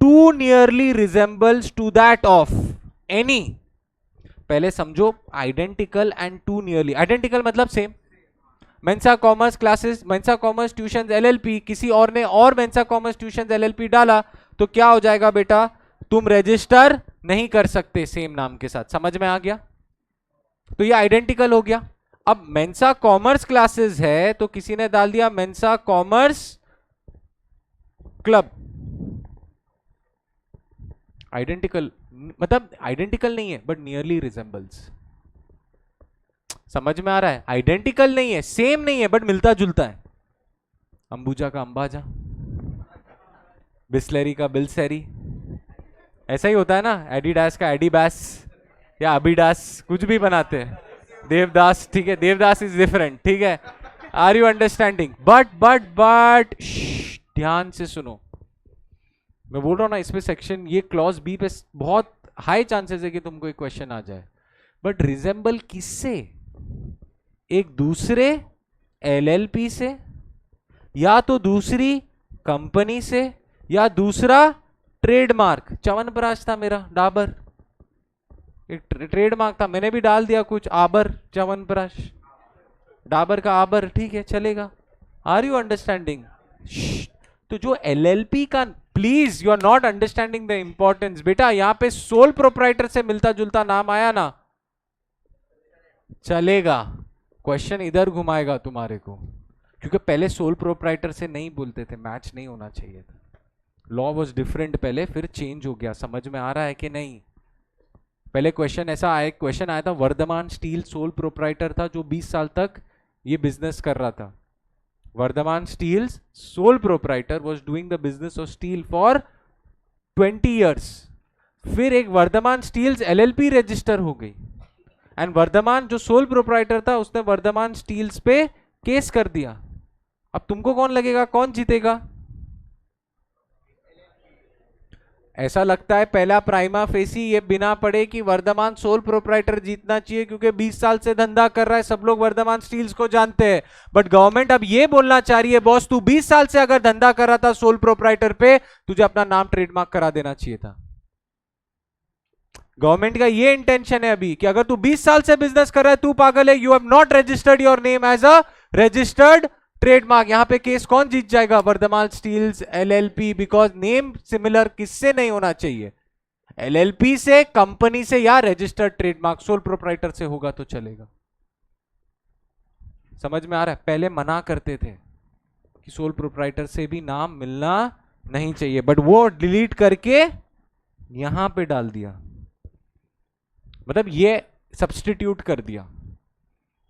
to nearly resembles to that of any. पहले समझो identical and to nearly. Identical मतलब same, Mensa commerce classes, Mensa commerce tuition LLP, किसी और ने और मेंसा कॉमर्स ट्यूशन एलएलपी डाला तो क्या हो जाएगा बेटा, तुम रजिस्टर नहीं कर सकते सेम नाम के साथ। समझ में आ गया? तो ये आइडेंटिकल हो गया। अब मेंसा कॉमर्स क्लासेस है तो किसी ने डाल दिया मेंसा कॉमर्स क्लब, आइडेंटिकल मतलब आइडेंटिकल नहीं है बट नियरली रिजेंबल्स। समझ में आ रहा है? आइडेंटिकल नहीं है, सेम नहीं है, बट मिलता जुलता है। अंबुजा का अंबाजा, बिस्लेरी का बिल्सेरी, ऐसा ही होता है ना। एडिडास का एडिबास या अबिडास, कुछ भी बनाते हैं। देवदास, ठीक है, देवदास इज डिफरेंट, ठीक है। Are you understanding? बट ध्यान से सुनो, मैं बोल रहा हूं ना, इस पे सेक्शन, ये क्लॉज बी पे बहुत हाई चांसेस है कि तुमको एक क्वेश्चन आ जाए। बट रिजेंबल किससे? एक दूसरे एलएलपी से, या तो दूसरी कंपनी से, या दूसरा ट्रेडमार्क। च्यवनप्राश था मेरा, डाबर एक ट्रेडमार्क था, मैंने भी डाल दिया कुछ, आबर च्यवनप्राश, डाबर का आबर, ठीक है, चलेगा। Are you understanding? तो जो एलएलपी का, please you are not understanding the importance बेटा। यहां पे सोल प्रोप्राइटर से मिलता जुलता नाम आया ना, चलेगा। क्वेश्चन इधर घुमाएगा तुम्हारे को, क्योंकि पहले सोल प्रोप्राइटर से नहीं बोलते थे, मैच नहीं होना चाहिए था। लॉ वॉज डिफरेंट पहले, फिर चेंज हो गया। समझ में आ रहा है कि नहीं? पहले क्वेश्चन ऐसा आया, क्वेश्चन आया था, वर्धमान स्टील सोल प्रोप्राइटर था जो 20 साल तक ये बिजनेस कर रहा था। Vardhaman steel sole proprietor was doing the business of steel for 20 years. फिर एक वर्धमान स्टील्स एलएलपी रजिस्टर हो गई, एंड वर्धमान जो सोल प्रोप्राइटर था उसने वर्धमान स्टील्स पे केस कर दिया। अब तुमको कौन लगेगा, कौन जीतेगा? ऐसा लगता है पहला प्राइमा फेसी ये बिना पढ़े कि वर्धमान सोल प्रोप्राइटर जीतना चाहिए, क्योंकि 20 साल से धंधा कर रहा है, सब लोग वर्धमान स्टील्स को जानते हैं। बट गवर्नमेंट अब ये बोलना चाह रही है, बॉस तू 20 साल से अगर धंधा कर रहा था सोल प्रोप्राइटर पे, तुझे अपना नाम ट्रेडमार्क करा देना चाहिए था। गवर्नमेंट का ये इंटेंशन है अभी कि अगर तू 20 साल से बिजनेस कर रहा है, तू पागल है, you have not registered your name as a registered trademark. यहां पे केस कौन जीत जाएगा? Vardhaman steels LLP, because name similar किससे नहीं होना चाहिए, एलएलपी से, कंपनी से, या रजिस्टर्ड ट्रेडमार्क सोल प्रोप्राइटर से होगा तो चलेगा। समझ में आ रहा है? पहले मना करते थे कि सोल प्रोप्राइटर से भी नाम मिलना नहीं चाहिए, बट वो डिलीट करके यहां पे डाल दिया, मतलब ये सब्सटीट्यूट कर दिया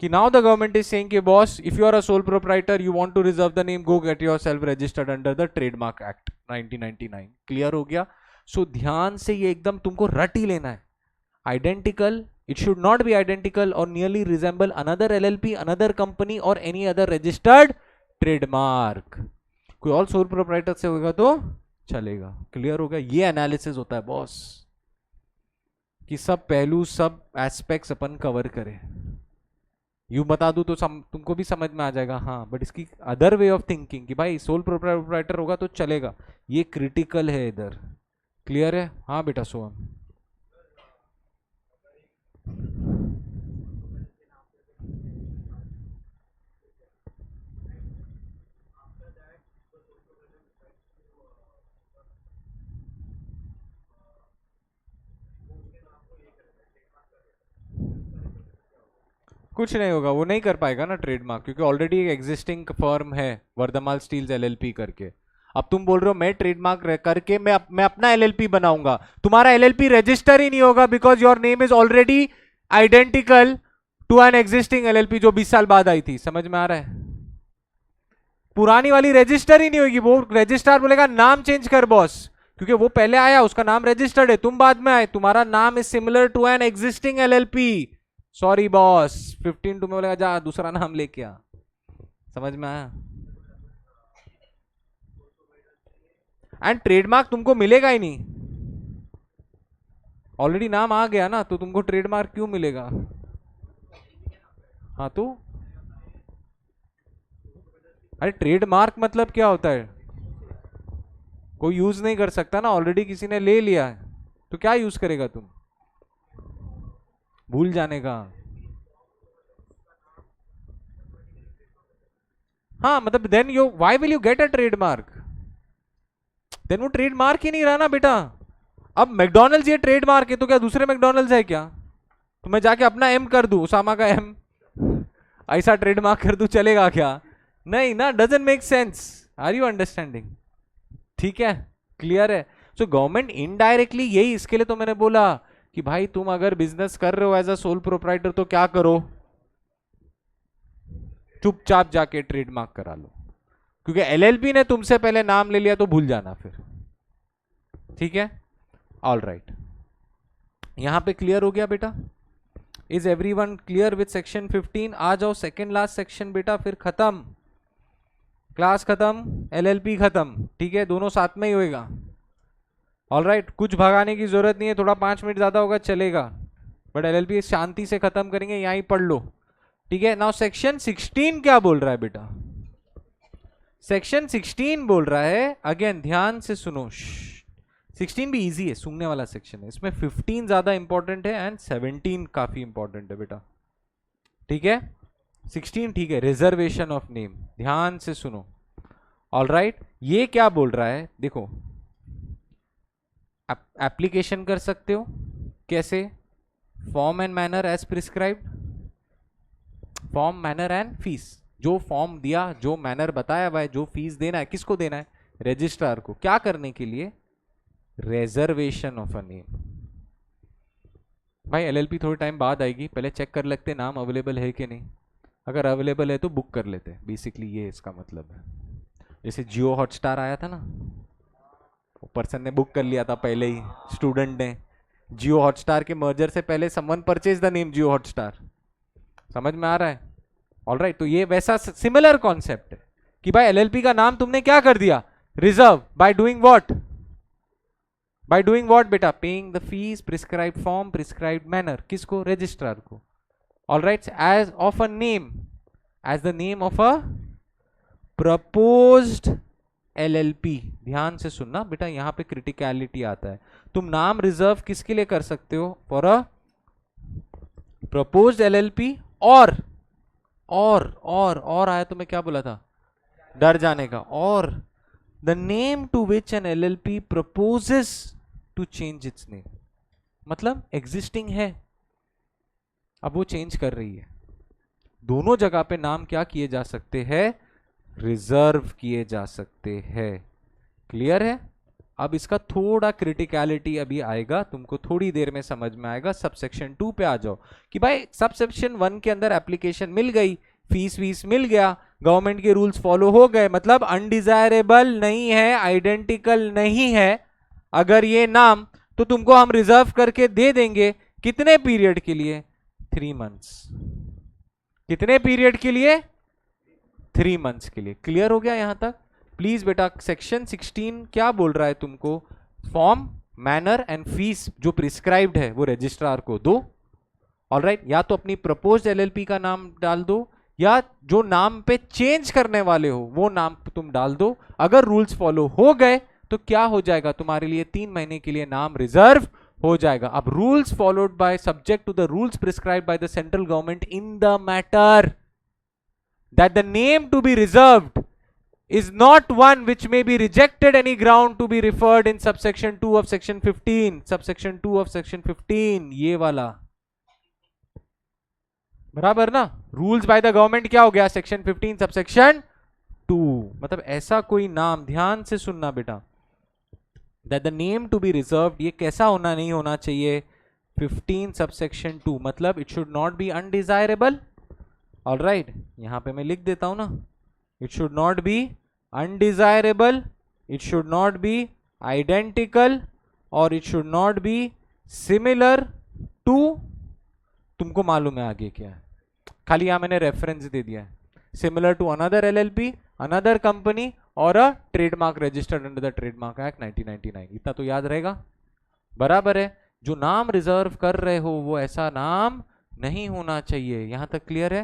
कि now the government is saying कि boss if you are a sole proprietor you want to reserve the name, go get yourself registered under the trademark act 1999। Clear हो गया? सो ध्यान से ये एकदम तुमको रट ही लेना है। Identical, it should not be identical और nearly resemble another LLP, another company और एनी अदर रजिस्टर्ड ट्रेडमार्क। कोई और सोल प्रोप्राइटर से होगा तो चलेगा। क्लियर हो गया? ये एनालिसिस होता है बॉस, कि सब पहलू, सब एस्पेक्ट्स अपन कवर करें। यू बता दूं तो तुमको भी समझ में आ जाएगा, हाँ, बट इसकी अदर वे ऑफ थिंकिंग कि भाई सोल प्रोप्राइटर होगा तो चलेगा, ये क्रिटिकल है इधर। क्लियर है? हाँ बेटा सोहम। कुछ नहीं होगा, वो नहीं कर पाएगा ना ट्रेडमार्क, क्योंकि ऑलरेडी एक एग्जिस्टिंग फर्म है वर्धमान स्टील्स एलएलपी करके। अब तुम बोल रहे हो मैं ट्रेडमार्क करके मैं अपना एलएलपी बनाऊंगा, तुम्हारा एलएलपी रजिस्टर ही नहीं होगा, because your name is already identical to an existing LLP जो 20 साल बाद आई थी। समझ में आ रहा है? पुरानी वाली रजिस्टर ही नहीं होगी, वो रजिस्ट्रार बोलेगा नाम चेंज कर बॉस, क्योंकि वो पहले आया, उसका नाम रजिस्टर्ड है, तुम बाद में आए, तुम्हारा नाम is similar to an existing LLP. Sorry boss, 15 तुम्हें बोलेगा जा दूसरा नाम लेके आ। समझ में आया? एंड ट्रेडमार्क तुमको मिलेगा ही नहीं, ऑलरेडी नाम आ गया ना, तो तुमको ट्रेडमार्क क्यों मिलेगा? हाँ तो अरे ट्रेडमार्क मतलब क्या होता है? कोई यूज नहीं कर सकता ना, ऑलरेडी किसी ने ले लिया है, तो क्या यूज करेगा तुम? भूल जाने का। हाँ मतलब then you why will you get a trademark? Then वो ट्रेडमार्क ही नहीं रहा ना बेटा। अब मैकडोनल्ड्स ये ट्रेडमार्क है, तो क्या दूसरे मैकडोनल्ड्स है क्या? तो मैं जाके अपना एम कर दूं, उसामा का एम, ऐसा ट्रेडमार्क कर दूं, चलेगा क्या? नहीं ना, doesn't make sense. Are you understanding? ठीक है, क्लियर है? सो गवर्नमेंट इनडायरेक्टली, यही इसके लिए तो मैंने बोला कि भाई तुम अगर बिजनेस कर रहे हो एज अ सोल प्रोप्राइटर, तो क्या करो, चुपचाप जाके ट्रेडमार्क करा लो, क्योंकि एलएलपी ने तुमसे पहले नाम ले लिया तो भूल जाना फिर। ठीक है, ऑल राइट, यहां पे क्लियर हो गया बेटा? Is everyone clear with section 15? आ जाओ सेकेंड लास्ट सेक्शन बेटा, फिर खत्म, क्लास खत्म, एलएलपी खत्म। ठीक है, दोनों साथ में ही होएगा। ऑल राइट, कुछ भगाने की जरूरत नहीं है, थोड़ा 5 मिनट ज्यादा होगा चलेगा, बट एलएलपी शांति से खत्म करेंगे, यहीं पढ़ लो। ठीक है, नाउ सेक्शन 16 क्या बोल रहा है बेटा? सेक्शन 16 बोल रहा है, अगेन ध्यान से सुनो, 16 भी इजी है, सुनने वाला सेक्शन है, इसमें 15 ज्यादा इंपॉर्टेंट है एंड 17 काफी इंपॉर्टेंट है बेटा। ठीक है, 16 ठीक है, रिजर्वेशन ऑफ नेम, ध्यान से सुनो। ऑल राइट, ये क्या बोल रहा है देखो, एप्लीकेशन कर सकते हो, कैसे? Form and manner as prescribed, form manner and fees, जो फॉर्म दिया, जो मैनर बताया हुआ है, जो फीस देना है, किसको देना है? रजिस्ट्रार को। क्या करने के लिए? Reservation of a name. भाई एलएलपी थोड़े टाइम बाद आएगी, पहले चेक कर लेते नाम अवेलेबल है कि नहीं, अगर अवेलेबल है तो बुक कर लेते, बेसिकली ये इसका मतलब है। जैसे जियो हॉटस्टार आया था ना, पर्सन ने बुक कर लिया था पहले ही, स्टूडेंट ने, जियो हॉटस्टार के मर्जर से पहले someone purchase the name Jio Hotstar. समझ में आ रहा है? ऑल राइट, तो ये वैसा सिमिलर कॉन्सेप्ट है कि भाई एलएलपी का नाम तुमने क्या कर दिया? Reserve, by doing what? By doing what बेटा? Paying the fees, prescribed form, prescribed manner, किसको? रजिस्ट्रार को। All right, as of a name, as the name of a proposed LLP. ध्यान से सुनना बेटा, यहां पे क्रिटिकलिटी आता है। तुम नाम रिजर्व किसके लिए कर सकते हो? फॉर अ प्रपोज्ड एलएलपी, और आया तो मैं क्या बोला था? डर जाने का। और the name to which an LLP proposes to change its name, मतलब एग्जिस्टिंग है, अब वो चेंज कर रही है। दोनों जगह पे नाम क्या किए जा सकते हैं? रिजर्व किए जा सकते हैं। क्लियर है? अब इसका थोड़ा क्रिटिकलिटी अभी आएगा, तुमको थोड़ी देर में समझ में आएगा। सबसेक्शन 2 पे आ जाओ कि भाई सबसेक्शन 1 के अंदर एप्लीकेशन मिल गई, फीस वीस मिल गया, गवर्नमेंट के रूल्स फॉलो हो गए, मतलब अनडिजायरेबल नहीं है, आइडेंटिकल नहीं है अगर ये नाम, तो तुमको हम रिजर्व करके दे देंगे। कितने पीरियड के लिए? 3 मंथ्स। कितने पीरियड के लिए? 3 मंथ्स के लिए। क्लियर हो गया यहां तक? प्लीज बेटा, सेक्शन 16 क्या बोल रहा है तुमको? फॉर्म, मैनर एंड फीस जो प्रिस्क्राइब्ड है वो रजिस्ट्रार को दो। ऑलराइट, या तो अपनी प्रपोज्ड एलएलपी का नाम डाल दो, या जो नाम पे चेंज करने वाले हो वो नाम तुम डाल दो। अगर रूल्स फॉलो हो गए तो क्या हो जाएगा? तुम्हारे लिए 3 महीने के लिए नाम रिजर्व हो जाएगा। अब rules followed by, subject to the rules prescribed by the central government in the matter that the name to be reserved is not one which may be rejected any ground to be referred in subsection 2 of section 15. Subsection 2 of section 15, ये वाला बराबर ना। रूल्स बाय द गवर्नमेंट क्या हो गया, सेक्शन 15 सबसेक्शन 2। मतलब ऐसा कोई नाम, ध्यान से सुनना बेटा, that the name to be reserved, ये कैसा होना नहीं होना चाहिए, 15 सबसेक्शन 2, मतलब it should not be undesirable. All right, यहां पे मैं लिख देता हूं ना, it should not be undesirable, it should not be identical, और it should not be similar to, तुमको मालूम है आगे क्या है, खाली यहां मैंने रेफरेंस दे दिया है, similar to another LLP, another company, और a trademark registered under the trademark act 1999, इतना तो याद रहेगा। बराबर है, जो नाम रिजर्व कर रहे हो वो ऐसा नाम नहीं होना चाहिए। यहां तक क्लियर है?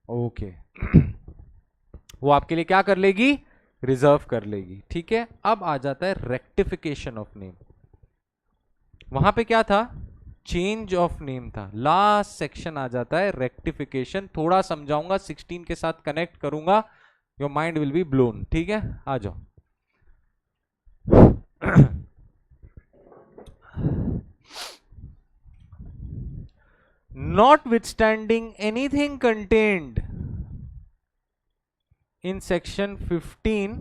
ओके। वो आपके लिए क्या कर लेगी, रिजर्व कर लेगी। ठीक है, अब आ जाता है रेक्टिफिकेशन ऑफ नेम। वहां पे क्या था, चेंज ऑफ नेम था। लास्ट सेक्शन आ जाता है रेक्टिफिकेशन। थोड़ा समझाऊंगा, 16 के साथ कनेक्ट करूंगा, your mind will be blown. ठीक है, आ जाओ। Notwithstanding anything contained in section 15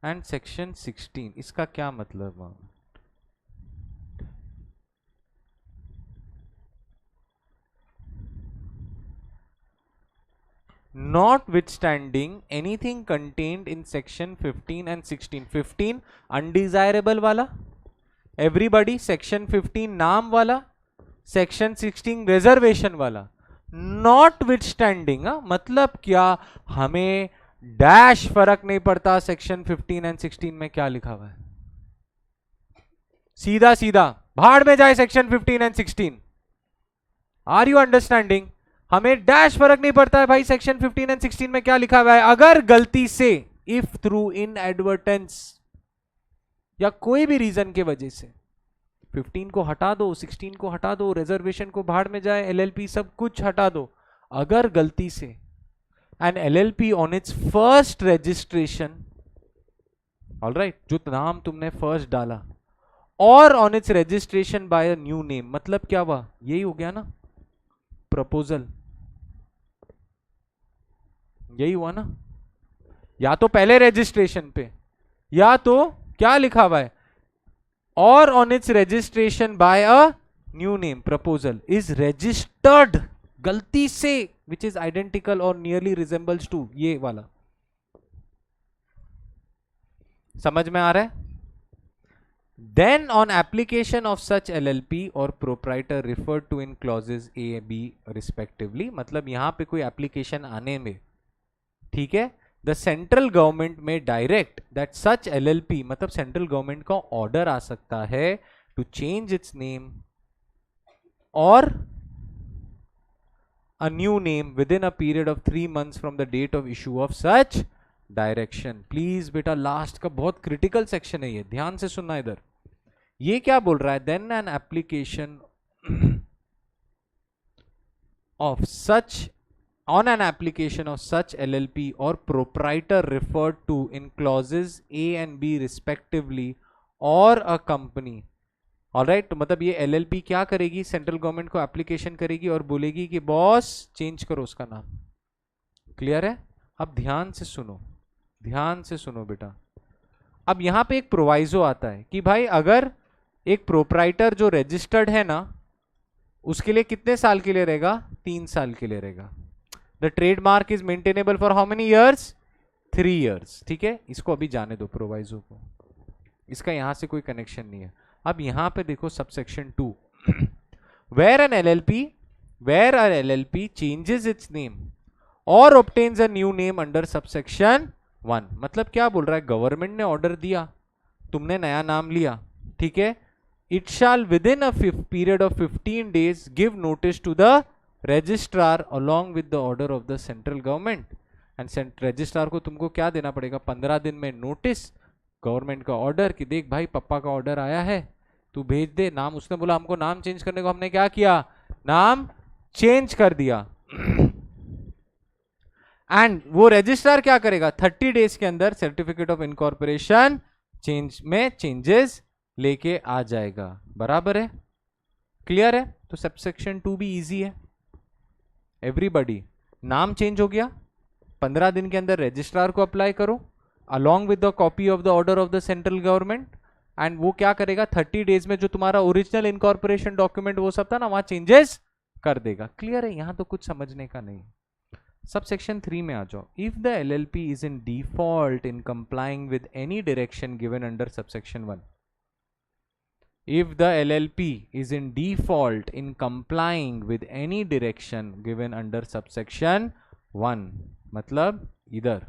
and section 16, इसका क्या मतलब है? Notwithstanding anything contained in section 15 and 16, 15 undesirable वाला, everybody, section 15 नाम वाला, सेक्शन 16 रिजर्वेशन वाला। नॉट विथस्टैंडिंग, मतलब क्या, हमें डैश फर्क नहीं पड़ता सेक्शन 15 एंड 16 में क्या लिखा हुआ है, सीधा सीधा भाड़ में जाए section 15 and 16। Are you understanding? हमें डैश फर्क नहीं पड़ता है भाई सेक्शन 15 एंड 16 में क्या लिखा हुआ है। अगर गलती से, इफ थ्रू इनएडवर्टेंस या कोई भी रीजन के वजह से 15 को हटा दो, 16 को हटा दो, रिजर्वेशन को भाड़ में जाए, एलएलपी सब कुछ हटा दो, अगर गलती से an LLP on its first registration, alright, जो नाम तुमने फर्स्ट डाला, और on its registration by a new name, मतलब क्या हुआ, यही हो गया ना, प्रपोजल, यही हुआ ना। या तो पहले रजिस्ट्रेशन पे, या तो क्या लिखा हुआ है, or on its registration by a new name, proposal is registered, गलती से, which is identical or nearly resembles to, ये वाला समझ में आ रहा है। Then on application of such LLP or proprietor referred to in clauses A B respectively, मतलब यहां पे कोई एप्लीकेशन आने में, ठीक है, the central government may direct that such LLP, मतलब सेंट्रल गवर्नमेंट का ऑर्डर आ सकता है to change its name or a new name within a period of 3 months from the date of issue of such direction. Please बेटा, लास्ट का बहुत क्रिटिकल सेक्शन है ये, ध्यान से सुनना इधर। ये क्या बोल रहा है, then an application of such, on an application of such LLP or proprietor referred to in clauses A and B respectively or a company, alright, तो मतलब ये LLP क्या करेगी, सेंट्रल गवर्नमेंट को एप्लीकेशन करेगी और बोलेगी कि बॉस चेंज करो उसका नाम। क्लियर है? अब ध्यान से सुनो, ध्यान से सुनो बेटा। अब यहां पे एक प्रोवाइजो आता है कि भाई अगर एक प्रोप्राइटर जो रजिस्टर्ड है ना, उसके लिए कितने साल के लिए रहेगा, 3 साल के लिए रहेगा। The trademark is maintainable for how many years? 3 years। ठीक है, इसको अभी जाने दो प्रोवाइजो को, इसका यहां से कोई कनेक्शन नहीं है। अब यहां पे देखो subsection 2, where an LLP changes its name or obtains a new name under subsection 1, मतलब क्या बोल रहा है, गवर्नमेंट ने ऑर्डर दिया, तुमने नया नाम लिया, ठीक है, it shall within a period of 15 days give notice to the registrar along with the order of the central government, and registrar को तुमको क्या देना पड़ेगा, 15 दिन में नोटिस, गवर्नमेंट का ऑर्डर कि देख भाई पप्पा का ऑर्डर आया है, तू भेज दे नाम। उसने बोला हमको नाम चेंज करने को, हमने क्या किया, नाम चेंज कर दिया। एंड वो रजिस्ट्रार क्या करेगा, 30 डेज के अंदर सर्टिफिकेट ऑफ इनकॉर्पोरेशन चेंज में चेंजेस लेके आ जाएगा। बराबर है? क्लियर है? तो सबसेक्शन 2 भी इजी है। एवरीबडी, नाम चेंज हो गया, 15 दिन के अंदर रजिस्ट्रार को अप्लाई करो along with the copy of the order of the central government, and वो क्या करेगा 30 डेज में जो तुम्हारा ओरिजिनल इनकॉर्पोरेशन डॉक्यूमेंट वो सब था ना वहां चेंजेस कर देगा। क्लियर है? यहां तो कुछ समझने का नहीं। सब सेक्शन 3 में आ जाओ। If the LLP is in default in complying with any direction given under subsection 1, if the LLP is in default in complying with any direction given under subsection 1, मतलब इधर,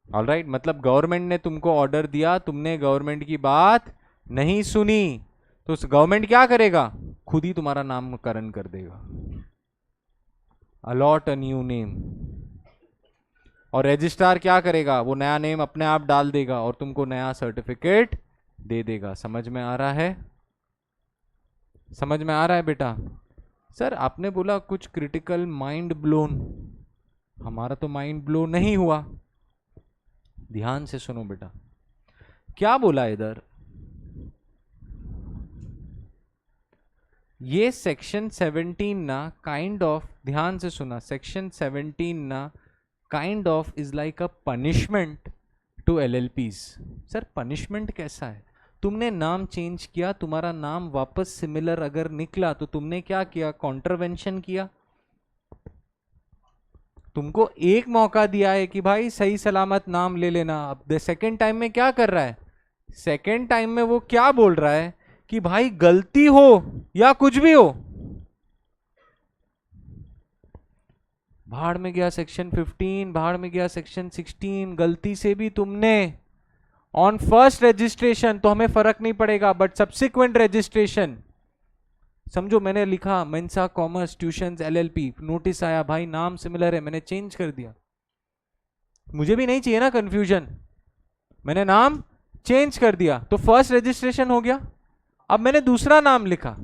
ऑलराइट, मतलब गवर्नमेंट ने तुमको ऑर्डर दिया, तुमने गवर्नमेंट की बात नहीं सुनी, तो गवर्नमेंट क्या करेगा? खुद ही तुम्हारा नामकरण कर देगा, अलॉट अ न्यू नेम। और रजिस्ट्रार क्या करेगा? वो नया नेम अपने आप डाल देगा और तुमको नया सर्टिफिकेट दे देगा। समझ में आ रहा है? समझ में आ रहा है बेटा? सर आपने बोला कुछ क्रिटिकल माइंड ब्लोन, हमारा तो माइंड ब्लो नहीं हुआ। ध्यान से सुनो बेटा, क्या बोला इधर? ये सेक्शन 17 ना काइंड ऑफ, ध्यान से सुना, सेक्शन 17 ना kind of is like a punishment to LLPs. Sir punishment कैसा है? तुमने नाम चेंज किया, तुम्हारा नाम वापस सिमिलर अगर निकला तो तुमने क्या किया? कॉन्ट्रवेंशन किया। तुमको एक मौका दिया है कि भाई सही सलामत नाम ले लेना। अब सेकेंड टाइम में क्या कर रहा है? सेकेंड टाइम में वो क्या बोल रहा है कि भाई गलती हो या कुछ भी हो, भाड़ में गया सेक्शन 15, भाड़ में गया सेक्शन 16, गलती से भी तुमने ऑन फर्स्ट रजिस्ट्रेशन तो हमें फर्क नहीं पड़ेगा, बट सब्सिक्वेंट रजिस्ट्रेशन समझो, मैंने लिखा Mensa commerce tuitions LLP, notice आया भाई नाम सिमिलर है, मैंने चेंज कर दिया। मुझे भी नहीं चाहिए ना कंफ्यूजन, मैंने नाम चेंज कर दिया तो फर्स्ट रजिस्ट्रेशन हो गया। अब मैंने दूसरा नाम लिखा,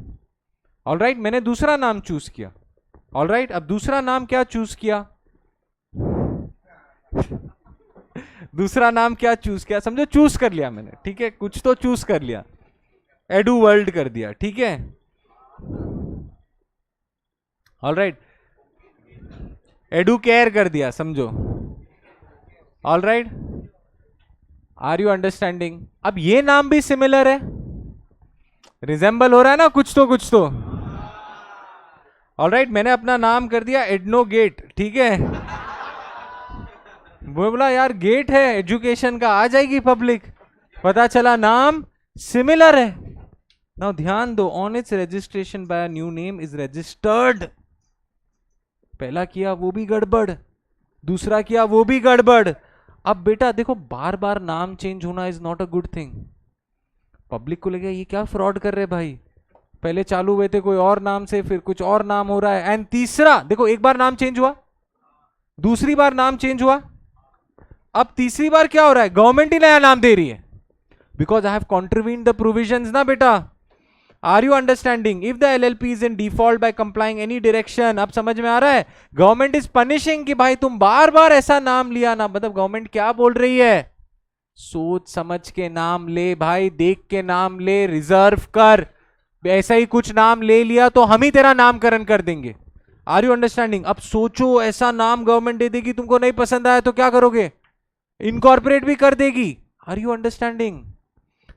ऑलराइट, मैंने दूसरा नाम चूज किया, ऑलराइट, अब दूसरा नाम क्या चूज किया? दूसरा नाम क्या चूज किया? समझो चूज कर लिया मैंने, ठीक है, कुछ तो चूज कर लिया, एडू वर्ल्ड कर दिया, ठीक है, ऑलराइट, एडू केयर कर दिया, समझो, ऑलराइट, आर यू अंडरस्टैंडिंग? अब ये नाम भी सिमिलर है, रिजेंबल हो रहा है ना कुछ तो, ऑलराइट, मैंने अपना नाम कर दिया एडनो गेट, ठीक है, वो बोला यार गेट है एजुकेशन का, आ जाएगी पब्लिक, पता चला नाम सिमिलर है। नाउ ध्यान दो, on its registration bye new name is registered, पहला किया वो भी गड़बड़, दूसरा किया वो भी गड़बड़। अब बेटा देखो, बार बार नाम चेंज होना is not a good thing. Public को लगेगा ये क्या फ्रॉड कर रहे भाई, पहले चालू हुए थे कोई और नाम से, फिर कुछ और नाम हो रहा है। एंड तीसरा देखो, एक बार नाम चेंज हुआ, दूसरी बार नाम चेंज हुआ, अब तीसरी बार क्या हो रहा है? गवर्नमेंट ही नया नाम दे रही है, because I have contravened the provisions ना बेटा। Are you understanding? If the LLP is in default by complying any direction, अब समझ में आ रहा है? गवर्नमेंट इज पनिशिंग कि भाई तुम बार बार ऐसा नाम लिया ना, मतलब गवर्नमेंट क्या बोल रही है? सोच समझ के नाम ले भाई, देख के नाम ले, रिजर्व कर, ऐसा ही कुछ नाम ले लिया तो हम ही तेरा नामकरण कर देंगे। Are you understanding? अब सोचो, ऐसा नाम गवर्नमेंट दे देगी, तुमको नहीं पसंद आया तो क्या करोगे? इनकॉर्पोरेट भी कर देगी। Are you understanding?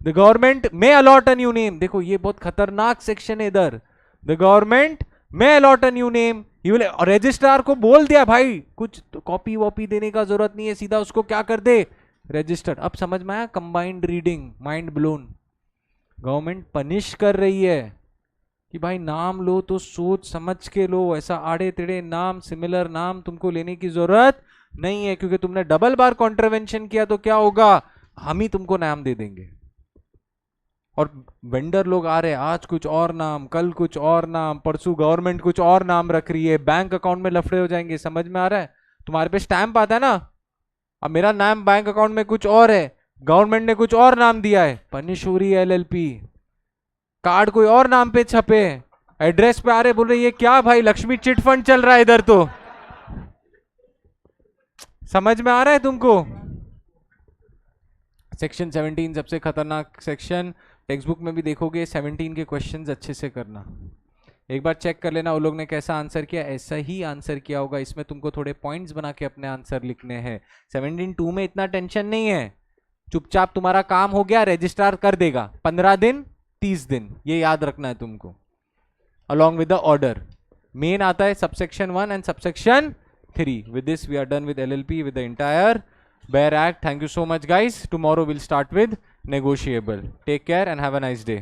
The government may allot a new name, देखो ये बहुत खतरनाक सेक्शन है इधर, the government may allot a new name, registrar को बोल दिया भाई कुछ तो कॉपी वॉपी देने का जरूरत नहीं है, सीधा उसको क्या कर दे? रजिस्टर्ड। अब समझ में आया? Combined reading, mind blown. Government punish कर रही है कि भाई नाम लो तो सोच समझ के लो, ऐसा आड़े टेढ़े नाम, सिमिलर नाम तुमको लेने की जरूरत नहीं है, क्योंकि तुमने डबल बार कॉन्ट्रवेंशन किया तो क्या होगा? हम ही तुमको नाम दे देंगे। और वेंडर लोग आ रहे हैं, आज कुछ और नाम, कल कुछ और नाम, परसों गवर्नमेंट कुछ और नाम रख रही है, बैंक अकाउंट में लफड़े हो जाएंगे। समझ में आ रहा है? तुम्हारे पे स्टैंप आता है ना, अब मेरा नाम बैंक अकाउंट में कुछ और है, गवर्नमेंट ने कुछ और नाम दिया है, पनिश हो रही है एलएलपी। कार्ड कोई और नाम पे छपे, एड्रेस पे आ रहे, बोल रहे ये क्या भाई, लक्ष्मी चिट फंड चल रहा है इधर तो। समझ में आ रहा है तुमको? सेक्शन 17 सबसे खतरनाक सेक्शन, टेक्स्ट बुक में भी देखोगे 17 के क्वेश्चंस अच्छे से करना। एक बार चेक कर लेना वो लोग ने कैसा आंसर किया, ऐसा ही आंसर किया होगा। इसमें तुमको थोड़े पॉइंट्स बना के अपने आंसर लिखने हैं। 17(2) में इतना टेंशन नहीं है, चुपचाप तुम्हारा काम हो गया, रजिस्ट्रार कर देगा 15 दिन 30 दिन, ये याद रखना है तुमको, along with the order. Main आता है subsection 1 and subsection 3. With this we are done with LLP with the entire Bare Act. Thank you so much guys. Tomorrow we'll start with negotiable. Take care and have a nice day.